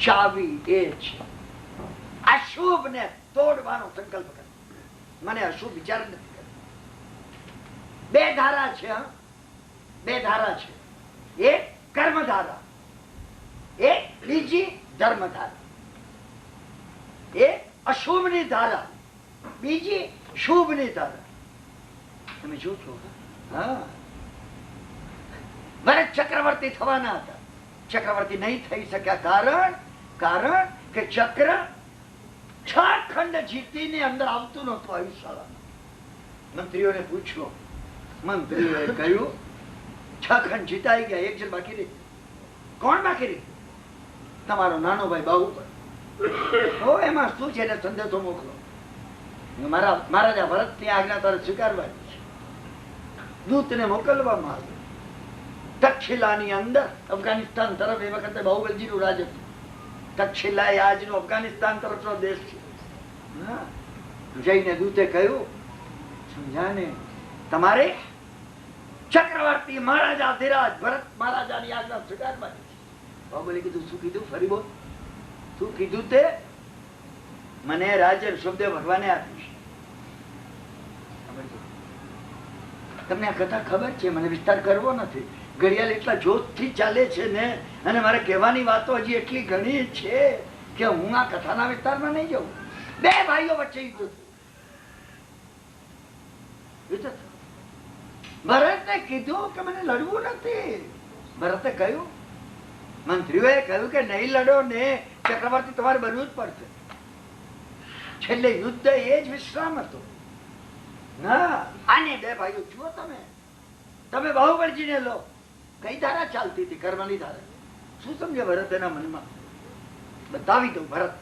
ચાવી એ છે અશુભ ને તોડવાનો સંકલ્પ કરો. મને અશુભ વિચાર નથી કરતો. 2 ધારા છે, 2 ધારા છે. એક કર્મધારા, એક બીજી ધર્મધારા. એક અશુભની ધારા, બીજી શુભની ધારા. તમે જોશો. હા, ભરત ચક્રવર્તી થવાના હતા, ચક્રવર્તી નહીં થઈ શક્યા. કારણ કારણ કે ચક્ર 6 ખંડ જીતીને અંદર આવતું નહોતું આયુષ્યશાળામાં. મંત્રીઓને પૂછ્યો, મંત્રીઓએ કહ્યું 6 ખંડ જીતાઈ ગયા, એક જણ બાકી રહી. કોણ બાકી રહી? તમારો નાનો ભાઈ બાહુબળ. ઓ એમાં શું છે? એને સંદેશો મોકલો. મહારાજા ભરતની આજ્ઞા તારે સ્વીકારવાની છે. દૂતને મોકલવામાં આવ્યો. તક્ષશિલાની અંદર અફઘાનિસ્તાન તરફ એ વખતે બાહુબલજીનું રાજ હતું. તક્ષશિલા એ આજનો અફઘાનિસ્તાન તરફનો દેશ છે. જઈને દૂતે કહ્યું, સમજાને તમારે ચક્રવર્તી મહારાજા ધીરાજ ભરત મહારાજાની આજ્ઞા સ્વીકારવાની છે. બાહુબલી કીધું, શું કીધું? ફરી બોલ. શું કીધું તે? મને રાજ્ય ઋષભદેવ ભગવાને આપી છે. તમને આ કથા ખબર છે? મને વિસ્તાર કરવો નથી. ઘડિયાળ એટલા જોશથી ચાલે છે ને, અને મારે કહેવાની વાતો હજી એટલી ઘણી છે કે હું આ કથાના વિસ્તારમાં નહીં જાઉં. 2 ભાઈઓ વચ્ચે યુદ્ધ થયું. ભરતે કીધું કે મને લડવું નથી. ભરતે કહ્યું, મંત્રીઓએ કહ્યું કે નહીં લડો ને ચક્રવર્તી તમારે બનવું જ પડશે. છેલ્લે યુદ્ધ એ જ વિશ્રામ હતો. ના, આને 2 ભાઈઓ જુઓ તમે બાહુબળજીને લો. કઈ ધારા ચાલતી હતી? કર્મની ધારા. શું સમજે ભરત એના મનમાં? બતાવી દઉં. ભરત,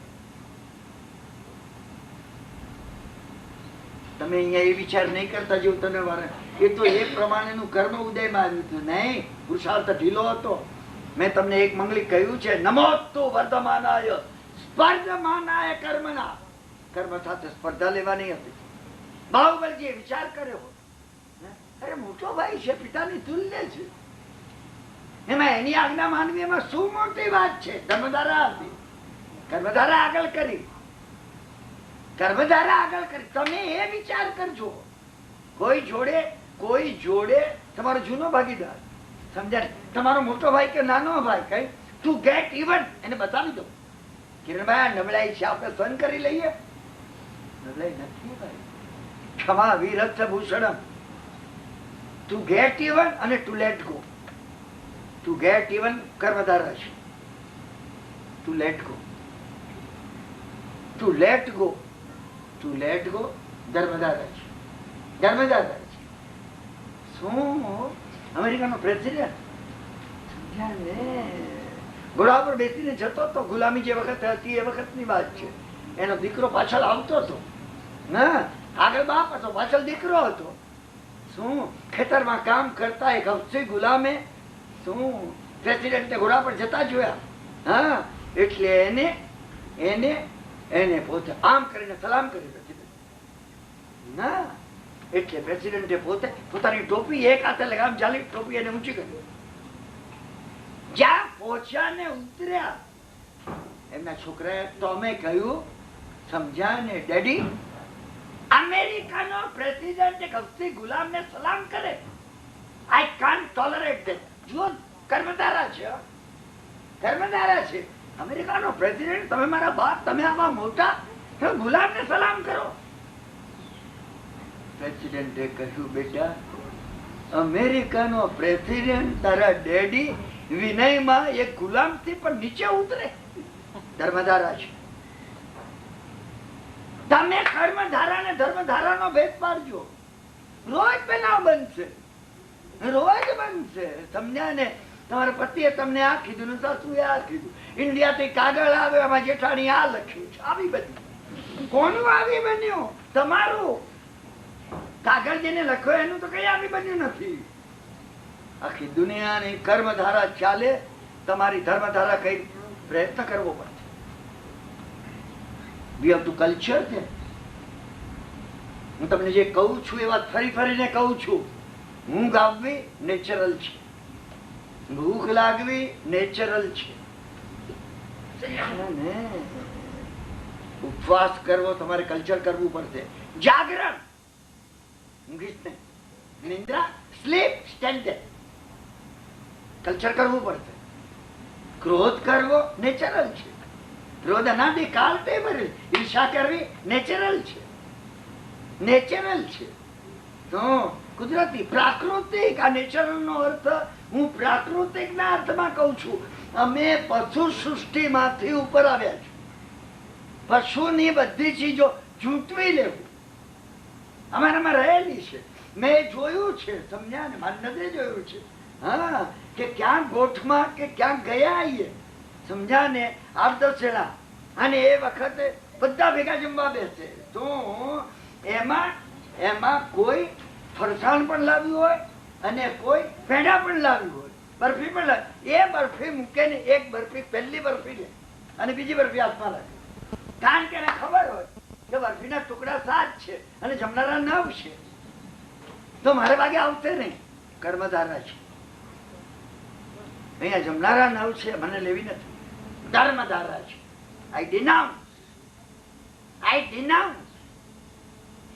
તમે અહીંયા એ વિચાર નહીં કરતા જેવું તને વારે. એ તો એ પ્રમાણેનું કર્મ ઉદયમાં આવ્યું હતું. નહીં, પુરુષાર્થ ઢીલો હતો. મેં તમને એક મંગલી કહ્યું છે, નમોસ્તુ વર્ધમાનાય સ્પર્ધમાનાય કર્મના. કર્મ સાથે સ્પર્ધા લેવાની હતી. બાહુબલજીએ વિચાર કર્યો, અરે મોટો ભાઈ છે, પિતાની તુલ્ય છે, એમાં એની આજ્ઞા માનવી એમાં શું મોટી વાત છે? ધર્મધારા હતી. કર્મધારા આગળ કરી. તમે એ વિચાર કરજો. કોઈ જોડે તમારો જૂનો ભાગીદાર, સમજાય? તમારો મોટો ભાઈ કે નાનો ભાઈ, કઈ ટુ ગેટ ઇવન એને બતાવી દો. કિરણભાઈ, નબળાઈ છે, આપણે સહન કરી લઈએ. નબળાઈ નથી ભાઈ. ક્ષમા વીરત્વ ભૂષણમ. ટુ ગેટ ઇવન અને to let go. To get even કર્મધારા છે. ટુ લેટ ગો ધર્મધારા છે. ધર્મધારા છે. શું અમેરિકાનો પ્રેસિડેન્ટ ઘોડા પર બેસીને જતો હતો. ગુલામી જે વખત હતી એ વખતની વાત છે. એનો દીકરો પાછળ આવતો હતો. ના, આગળ બાપ હતો, પાછળ દીકરો હતો. શું ખેતરમાં કામ કરતા એક હફસી ગુલામે શું પ્રેસિડેન્ટને ઘોડા પર જતા જોયા. હા, એટલે એને પોતે આમ કરીને સલામ કરી પ્રેસિડેન્ટ. ના, એટલે પ્રેસિડેન્ટે પોતે પોતાની ટોપી એક હાથે લગામ ચાલી ટોપી એને ઊંચી કરી. જ્યાં પહોંચ્યા ને ઉતર્યા, એમના છોકરાએ તો અમે કહ્યું, સમજ્યા ને ડેડી, અમેરિકાનો પ્રેસિડેન્ટ એક હફસી ગુલામને સલામ કરે. I can't tolerate that. જુઓ, કર્મધારા છે. અમેરિકાનો પ્રેસિડેન્ટ, તમે મારા બાપ, તમે આવા મોટા, તમે ગુલામને સલામ કરો. પ્રેસિડેન્ટે કહ્યું, બેટા, અમેરિકાનો પ્રેસિડેન્ટ તારા ડેડી વિનયમાં એક ગુલામથી પણ નીચે ઉતરે. ધર્મધારા છે. તમે કર્મધારા ને ધર્મધારાનો ભેદ પાડજો. રોજ બનાવ બનશે. સમજ્યા ને? તમારા પતિએ તમને આ કીધું ને સાસુએ આ કીધું. ઇન્ડિયાથી કાગળ આવે, એમાં જેઠાણી આ લખ્યું છે. આવી બની. કોનું આવી બન્યું? તમારું. કાગળ જેને લખ્યો એનું તો કઈ આવી બન્યું નથી. આખી દુનિયાની કર્મધારા ચાલે. તમારી ધર્મધારા કઈ પ્રયત્ન કરવો પડશે. We have to culture them. હું તમને જે કહું છું એ વાત ફરી ફરીને કહું છું. ઊંઘ આવવી નેચરલ છે, ભૂખ લાગવી નેચરલ છે, ઉપવાસ કરવો તમારે કલ્ચર કરવું પડશે. જાગરણ, ઊંઘીશ નહીં. નિંદ્રા, સ્લીપ, સ્ટેન્ડ, કલ્ચર કરવું પડશે. ક્રોધ કરવો નેચરલ છે. ક્રોધ અનાદિ કાળ તે ભરેલ. ઈર્ષા કરવી નેચરલ છે. તો કુદરતી, પ્રાકૃતિક. આ નેચરલ નો અર્થ હું પ્રાકૃતિક ના અર્થમાં કઉ છું. અમે પશુ સૃષ્ટિ માંથી ઉપર આવ્યા છીએ. પશુની બધી ચીજો જૂટવી લેવું અમારામાં રહેલી છે. મેં જોયું છે, સમજ્યા ને, મારી નજરે જોયું છે. હા, કે ક્યાંક ગોઠમાં કે ક્યાંક ગયા આવીએ, સમજ્યા ને, 8-10 જણા, અને એ વખતે બધા ભેગા જમવા બેસે તો એમાં કોઈ ફરસાણ પણ લાવ્યું હોય અને કોઈ પેંડા પણ લાવ્યું હોય, બરફી પણ લાવી. એ બરફી મૂકે ને એક બરફી, પહેલી બરફી લે અને બીજી બરફી હાથમાં રાખે, કારણ કે એને ખબર હોય કે બરફીના ટુકડા 7 છે અને જમનારા 9 છે, તો મારે ભાગે આવશે નહીં. કર્મધારા છે અહીંયા, જમનારા 9 છે, મને લેવી નથી. ધર્મધારા છે. આઈ ડિનાઉન્સ.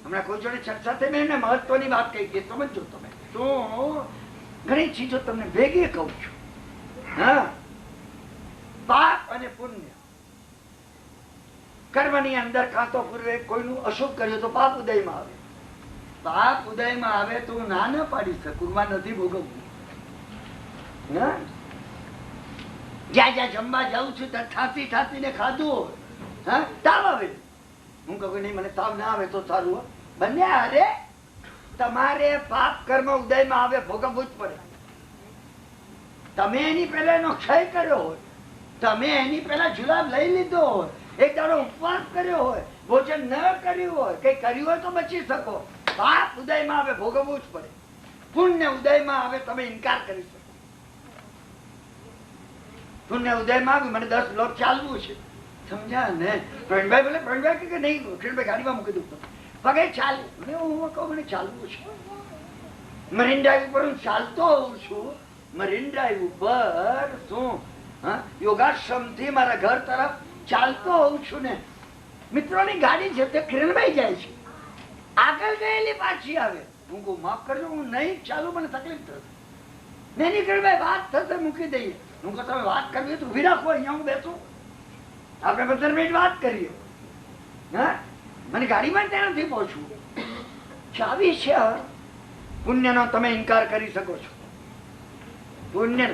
હમણાં કોઈ જોડે ચર્ચા થઈ, મેં મહત્વની વાત કહી કે સમજો તમે. તો ઘણી ચીજો તમને ભેગી કહું છું. હા, પાપ અને પુણ્ય. કર્મની અંદર કાં તો પૂર્વે કોઈનું અશુભ કર્યું તો પાપ ઉદયમાં આવે. પાપ ઉદયમાં આવે તો હું ના ન પાડી શકું, માં નથી ભોગવવું. જ્યાં જ્યાં જમવા જાઉં છું ત્યાં ઠાંસી ને ખાધું હોય, હા, તાવ આવે, હું કહું નહીં મને તાવ ના આવે તો સારું હોય. બંને અરે તમારે પાપ કર્મ ઉદયમાં આવે ભોગવવું જ પડે. તમે એની પહેલા એનો ક્ષય કર્યો હોય, તમે એની પહેલા જુલાબ લઈ લીધો હોય, એક દાડો ઉપવાસ કર્યો હોય, ભોજન ન કર્યું હોય, કઈ કર્યું હોય તો બચી શકો. પાપ ઉદયમાં આવે ભોગવવું જ પડે. પુણ્ય ઉદયમાં આવે તમે ઇનકાર કરી શકો. પુણ્ય ઉદયમાં આવ્યું, મને 10 લોટ ચાલવું છે, સમજ્યા ને. પ્રવીણભાઈ બોલે, પ્રવીણભાઈ કે નહીં, કિરણભાઈ ગાડીમાં મૂકી દઉં પગે ચાલે. હું કહું મને ચાલવું છે. મરીન ડ્રાઈવ ઉપર હું ચાલતો હોઉં છું. મરીન ડ્રાઈવ ઉપર શું યોગાશ્રમ થી મારા ઘર તરફ ચાલતો હોઉં છું ને, મિત્રોની ગાડી છે તે કિરણભાઈ જાય છે, આગળ ગયેલી પાછી આવે. હું કહું માફ કરજો, હું નહીં ચાલુ, મને તકલીફ થશે. મેં નહીં કિરણભાઈ વાત થશે, મૂકી દઈએ. હું કહું તમે વાત કરવી તો ઉભી રાખો, અહીંયા હું બેસું, આપણે 15 મિનિટ વાત કરીએ. હા, મને ગાડીમાં ત્યાં નથી પહોંચવું. ચાવી છે. પુણ્યનો તમે ઇનકાર કરી શકો છો. પુણ્ય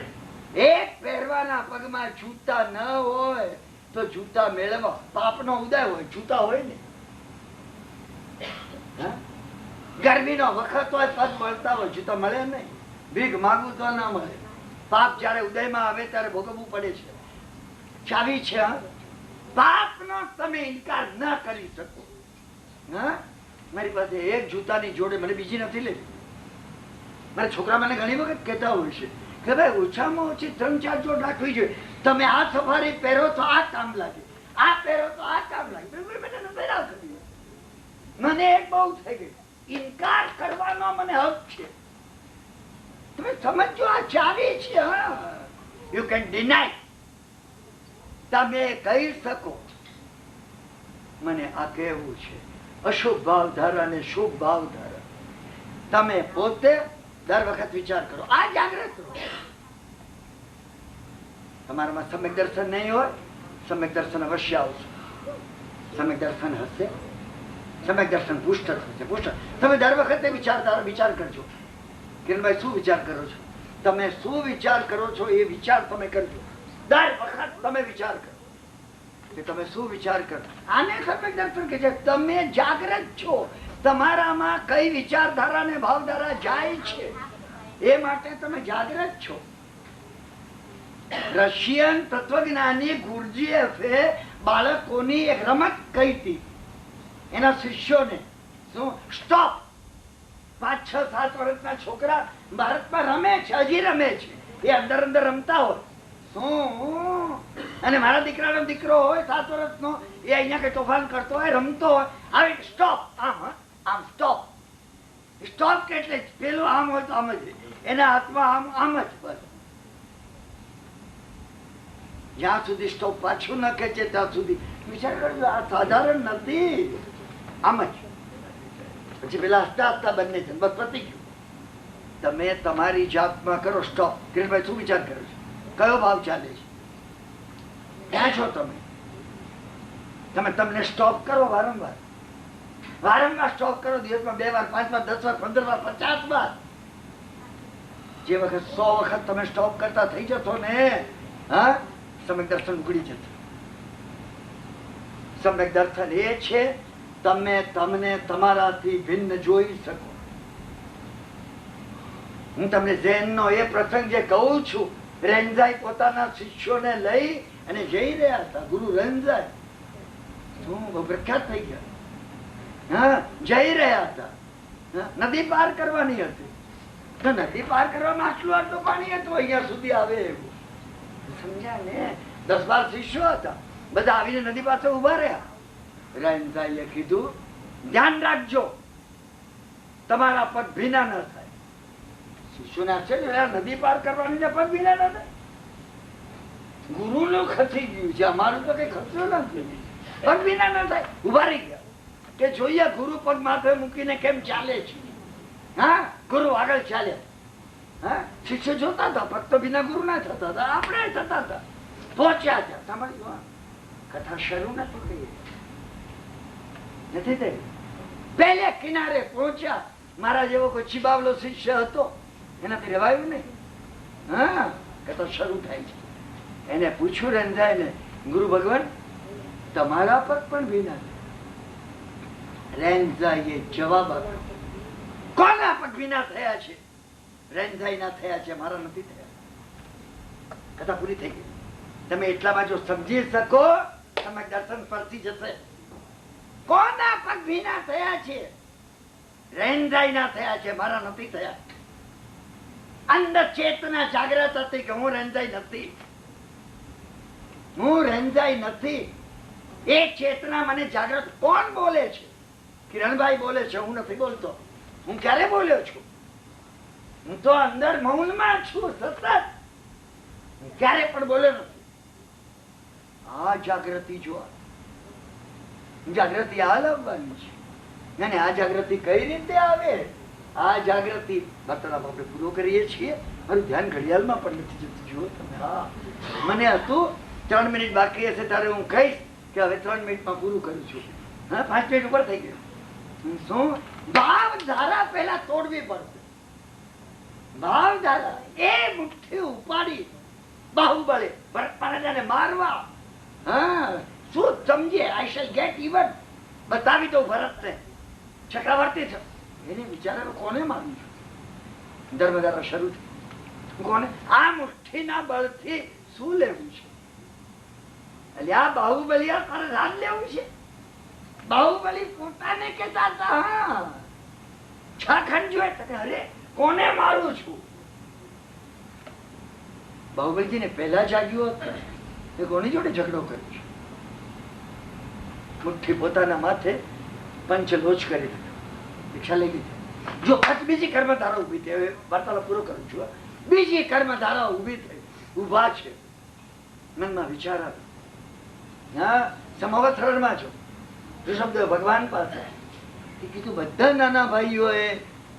એક પહેરવાના પગમાં જૂતા ન હોય તો જૂતા મેળવવા. પાપનો ઉદય હોય, જૂતા હોય ને. ગરમીનો વખત હોય, પગ મળતા હોય, જૂતા મળે નહીં. ભીખ માગવું તો ના મળે. પાપ જયારે ઉદયમાં આવે ત્યારે ભોગવવું પડે છે. ચાવી છે. પાપનો તમે ઇનકાર ન કરી શકો. હા, મારી પાસે એક જૂતાની જોડે, મને બીજી નથી લેવી. મારા છોકરા મને ઘણી વખત કહેતા હોય છે કે ભાઈ ઓછામાં ઓછી 3-4 જોડ રાખવી જોઈએ. તમે આ સફારી પહેરો તો આ કામ લાગે, આ પહેરો તો આ કામ લાગે. મને એક બહુ થઈ ગઈ. ઇનકાર કરવાનો મને હક છે. તમે સમજો, આ ચાવી છે. You can deny. તમે કહી શકો મને આ કહેવું છે. અશુભ ભાવ ધારા અને શુભ ભાવ ધારા. તમે પોતે દર વખત વિચાર કરો, આ જાગૃત રહો. તમારામાં સમ્યક દર્શન નહીં હોય, સમ્યક દર્શન અવશ્ય આવશે. સમ્યક દર્શન હશે, સમ્યક દર્શન પુષ્ટ થશે. તમે દર વખતે વિચાર કરજો. કિરણભાઈ શું વિચાર કરો છો? તમે શું વિચાર કરો છો એ વિચાર તમે કરજો. દર વખત તમે વિચાર કરો કે તમે શું વિચાર કરો. આને સમ્યક દર્શન કે છે. તમે જાગૃત છો. તમારામાં કઈ વિચારધારા ને ભાવધારા જાય છે એ માટે તમે જાગૃત છો. રશિયન તત્વજ્ઞાની ગુરજીએફે બાળકોની એક રમત કહી હતી એના શિષ્યોને. શું? સ્ટોપ. 5-6-7 વર્ષના છોકરા ભારતમાં રમે છે, હજી રમે છે. એ અંદર રમતા હોય શું, અને મારા દીકરાનો દીકરો હોય 7 વર્ષનો, એ અહીંયા કઈ તોફાન કરતો હોય, રમતો હોય, આવે સ્ટોપ. આમ સ્ટોપ. સ્ટોપ કે એટલે પેલું આમ હોય તો આમ જ, એના હાથમાં આમ જ. બસ જ્યાં સુધી સ્ટોપ પાછું ન ખેંચે ત્યાં સુધી વિચાર કરજો. આ સાધારણ નથી. આમ જ પછી પેલા હસતા હસતા બંને છે. બસ પતી ગયું. તમે તમારી જાતમાં કરો સ્ટોપ. કિરણભાઈ શું વિચાર કરો છો? કયો ભાવ ચાલે છે? ક્યાં છો તમે? તમને સ્ટોપ કરો વારંવાર. વારંવાર સ્ટોપ કરો, દિવસમાં 2 વાર, 5 વાર, 10 વાર, 15 વાર, 50 વાર. જે વખત 100 વખત તમે સ્ટોપ કરતા થઈ જશો ને, હા, સમ્યક દર્શન ઉગડી જશે. સમ્યક દર્શન એ છે તમે તમને તમારાથી ભિન્ન જોઈ શકો. હું તમને ઝેનનો એ પ્રસંગ જે કહું છું, રેન્ઝાઈ પોતાના શિષ્યોને લઈ અને જઈ રહ્યા હતા. ગુરુ રેન્ઝાઈ બહુ પ્રખ્યાત થઈ ગયા. હા, જઈ રહ્યા હતા. નદી પાર કરવાની હતી. તો નદી પાર કરવામાં આટલું પાણી હતું, અહીંયા સુધી આવે એવું. સમજ્યા ને? 10-12 શિષ્યો હતા. બધા આવીને નદી પાસે ઉભા રહ્યા. રેન્ઝાઈએ કીધું, ધ્યાન રાખજો તમારા પગ ભીના ન થાય. શિષ્યોને આશ્ચર્ય, નદી પાર કરવાની ને પગ ભીના ન થાય? ગુરુનું ખસી ગયું છે, અમારું તો કઈ ખસ્યું નથી. પગ ભીના ન થાય. ઉભા રહી ગયા કે જોઈએ ગુરુ પગ માથે મૂકીને કેમ ચાલે છે. હા, ગુરુ આગળ ચાલે. હા, શિષ્ય જોતા હતા, પગ તો ભીના ગુરુ ના થતા હતા, આપણે થતા હતા. પહોંચ્યા હતા. સાંભળ્યું? કથા શરૂ નથી થઈ, નથી થઈ. પહેલે કિનારે પહોંચ્યા. મારા જેવો કોઈ ચીબાવલો શિષ્ય હતો, એનાથી રેવાયું નહીં. હા, કથા શરૂ થાય છે. એને પૂછ્યું રેન્ઝાઈને, ગુરુ ભગવાન તમારા પગ પણ ભીના? રેન્ઝાઈએ જવાબ આપ્યો, કોના પગ ભીના થયા છે? રેન્ઝાઈ ના થયા છે, મારા નથી થયા. કથા પૂરી થઈ ગઈ. તમે એટલામાં જો સમજી શકો, તમે દર્શન પરથી જશે. કોના પગ ભીના થયા છે? રેન્ઝાઈ ના થયા છે, મારા નથી થયા. અંદર ચેતના જાગ્રત હતી કે હું રેન્ઝાઈ નથી, હું રેન્ઝાઈ નથી. એ ચેતના મને જાગ્રત. કોણ બોલે છે? કિરણભાઈ બોલે છે, હું નથી બોલતો. હું ક્યારે બોલ્યો છું? હું તો અંદર મૌનમાં છું સતત. હું ક્યારે પણ બોલ્યો નથી. આ જાગૃતિ જો, જાગૃતિ આ લાવવાની છે. અને આ જાગૃતિ કઈ રીતે આવે? આ જાગૃતિ વાર્તાલાપ આપણે પૂરો કરીએ છીએ. મારું ધ્યાન ઘડિયાળમાં પણ નથી જતું. જુઓ તમે. હા, મને હતું 3 મિનિટ બાકી હશે ત્યારે હું કહીશ કે હવે 3 મિનિટમાં પૂરું કરું છું. હા, 5 મિનિટ ઉપર થઈ ગયું. શું ભાવ ધારા પહેલા તોડવી પડશે. ભાવ ધારા એ મુઠ્ઠી ઉપાડી બાહુબળે ભરત મહારાજાને મારવા. હા, શું સમજે? I shall get even. બતાવી દઉં ભરતને, ચક્રવર્તી છે. એને વિચારેલો કોને માર્યું છે? ધર્મધારા શરૂ થઈ. કોને? આ મુઠ્ઠીના બળથી શું લેવું છે? એટલે આ બાહુબલિયા તારે રાજ લેવું છે? બાહુબલી પોતાને કહેતા હતા, હા, 6 ખંડ જોઈએ. અરે કોને મારું છું? બાહુબલીજી ને પહેલા જાગ્યું હતું એ કોની જોડે ઝઘડો કર્યો છે? મુઠ્ઠી પોતાના માથે પંચલોચ કરી દીધો. દીક્ષા લઈ લીધી. જો બીજી કર્મધારા ઉભી થઈ. હવે વાર્તાલાપ પૂરો કરું છું. બીજી કર્મધારા ઉભી થઈ. ઉભા છે. મનમાં વિચાર આવે. હા, સમાવતરણમાં છો. ઋષભદેવ ભગવાન પાસે કીધું, બધા નાના ભાઈઓએ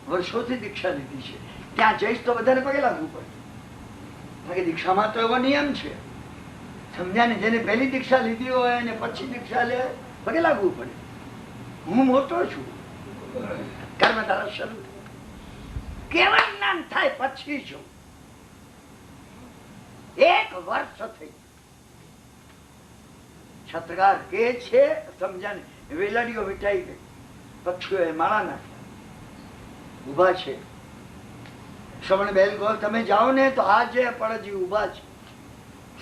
વર્ષોથી દીક્ષા લીધી છે, ત્યાં જઈશ તો બધાને પગે લાગવું પડે. દીક્ષામાં તો એવો નિયમ છે, સમજ્યા ને? જેને પહેલી દીક્ષા લીધી હોય અને પછી દીક્ષા લે, પગે લાગવું પડે. હું મોટો છું. કર્મ તારા શરૂ કેવા જ્ઞાન થાય પછી જો 1 વર્ષ થઈ. છત્રગાર કે છે, સમજ્યા ને? વેલડીઓ વીટાઈ ગઈ, પક્ષીઓએ માળા નાખ્યા. ઉભા છે શ્રવણ બેલગોળ. તમે જાઓ ને તો આજે પડજી ઉભા છે.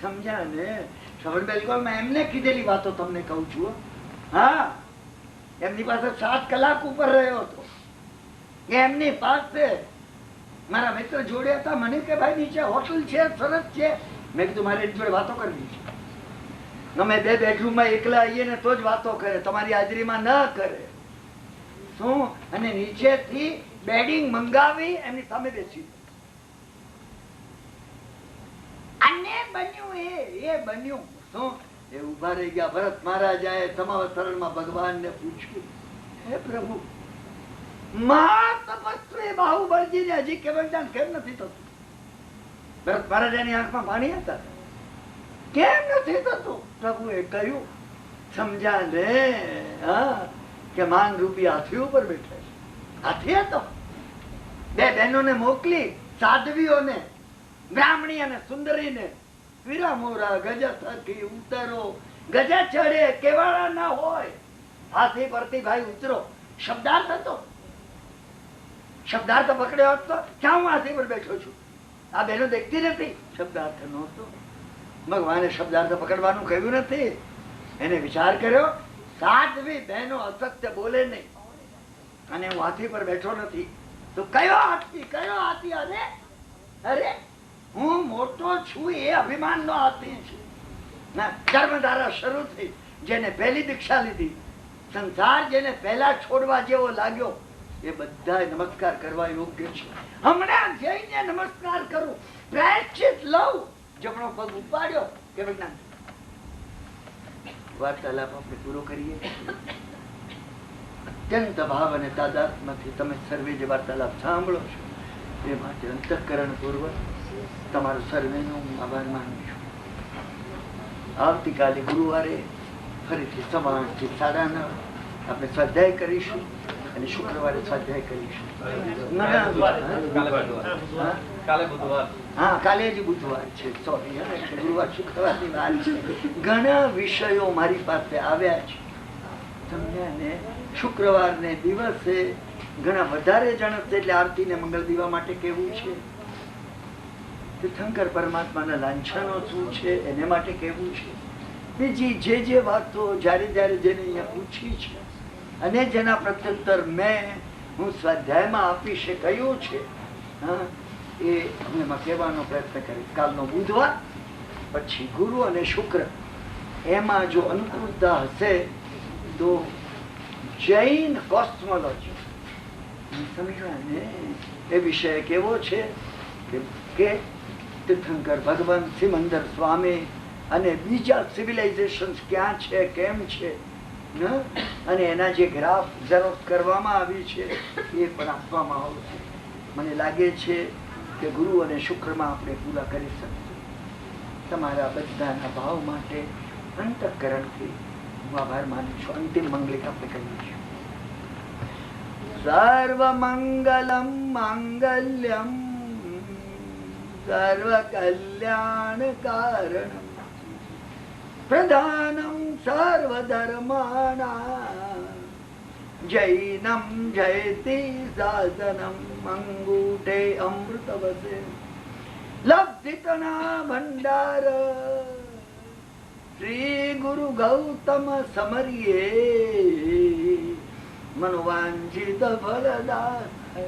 સમજ્યા ને? શ્રવણ બેલગોળ માં એમને કીધેલી વાતો તમને કહું છું. હા, એમની પાસે 7 કલાક ઉપર રહ્યો હતો. એમની પાસે મારા મિત્ર જોડે હતા. મને કે ભાઈ નીચે હોટલ છે, સરસ છે. મેં કીધું મારે એની જોડે વાતો કરવી છે. અમે 2 બેડરૂમમાં એકલા આવીએ ને તો જ વાતો કરે, તમારી હાજરીમાં ન કરે. શું? અને નીચેથી બેડિંગ મંગાવી એમની સામે બેસી. અને બન્યું એ બન્યું શું? એ ઉભા રહી ગયા. ભરત મહારાજાએ સમાવતરણમાં ભગવાનને પૂછ્યું, હે પ્રભુ, મહાતપસ્વી બાહુબળજીને હજી કેવળ જ્ઞાન કેમ નથી થતું? ભરત મહારાજાની આંખમાં પાણી હતા. કેમ નથી થતું? પ્રભુએ કહ્યું, સમજ્યા ને? હા, કે માન રૂપી હાથી ઉપર બેઠા છે. હાથી હતો. બે બહેનોને મોકલી, સાધ્વીઓને, બ્રાહ્મણી અને સુંદરીને, વીરા મોરા ગજા થકી ઉતરો. ગજા ચડે કેવાળા ના હોય, હાથી પરથી ભાઈ ઉતરો. શબ્દાર્થ હતો. શબ્દાર્થ પકડ્યો હોત તો ક્યાં હું હાથી પર બેઠો છું? આ બહેનો દેખતી નથી. શબ્દાર્થ નહોતો. ભગવાને શબ્દાર્થ પકડવાનું કહ્યું નથી. એને વિચાર કર્યો, સાધ્વી બહેનો અસત્ય બોલે નહીં અને હું હાથી પર બેઠો નથી તો કયો હાથી? કયો હાથી? અરે અરે હું મોટો છું એ અભિમાન નો હાથી છે. ધર્મધારા શરૂ થઈ. જેને પહેલી દીક્ષા લીધી, સંસાર જેને પહેલા છોડવા જેવો લાગ્યો, એ બધા નમસ્કાર કરવા યોગ્ય છે. હમણાં જઈને નમસ્કાર કરું, પ્રાયશ્ચિત લઉં. જમણો પગ ઉપાડ્યો કે વિજ્ઞાન વાર્તાલાપ આપણે પૂરો કરીએ. અત્યંત ભાવ અને તાદાત્મ્યથી તમે સર્વે જે વાર્તાલાપ સાંભળો છો એ માટે અંતઃકરણ પૂર્વક તમારો સર્વેનો હું આભાર માનું છું. આવતીકાલે ગુરુવારે ફરીથી સવારથી 9:30 આપણે સ્વાધ્યાય કરીશું અને શુક્રવારે સ્વાધ્યાય કરીશું. હા, કાલે જ બુધવાર છે. સોરી, ગુરુવાર શુક્રવારની વાર છે. ઘણા વિષયો મારી પાસે આવ્યા છે. સમજ્યા ને? શુક્રવારને દિવસે ઘણા વધારે જણ છે એટલે આરતી ને મંગળ દીવા માટે કેવું છે, તીર્થંકર પરમાત્માના લાંછનો શું છે એને માટે કેવું છે, બીજી જે વાતો જયારે જયારે જેને અહીંયા પૂછી છે અને જેના પ્રત્યુત્તર હું સ્વાધ્યાયમાં આપીશ કહ્યું છે, એ એમાં કહેવાનો પ્રયત્ન કરીશ. કાલનો બુધવાર, પછી ગુરુ અને શુક્ર, એમાં જો અનુકૂળતા હશે તો જૈન કોસ્મોલોજી સમજવા ને એ વિષય કેવો છે કે તીર્થંકર ભગવાન સિમંદર સ્વામી અને બીજા સિવિલાઇઝેશન ક્યાં છે, કેમ છે, અને એના જે ગ્રાફ ઝેરોક્સ કરવામાં આવી છે એ પણ આપવામાં આવશે. મને લાગે છે કે ગુરુ અને શુક્રમાં આપણે પૂરા કરી શકીશું. તમારા બધાના ભાવ માટે અંતઃકરણથી હું આભાર માનું છું. અંતિમ મંગલિક આપણે કરીએ છીએ. સર્વ મંગલમ માંગલ્યમ સર્વ કલ્યાણ કારણમ પ્રધાનમ સર્વ ધર્માણામ જૈનમ જયતિ સાધનમ અંગૂઠે અમૃતવસે લબ્ધિતના ભંડાર શ્રી ગુરુ ગૌતમ સમર્યે મનોવાંછિત ફલદાય.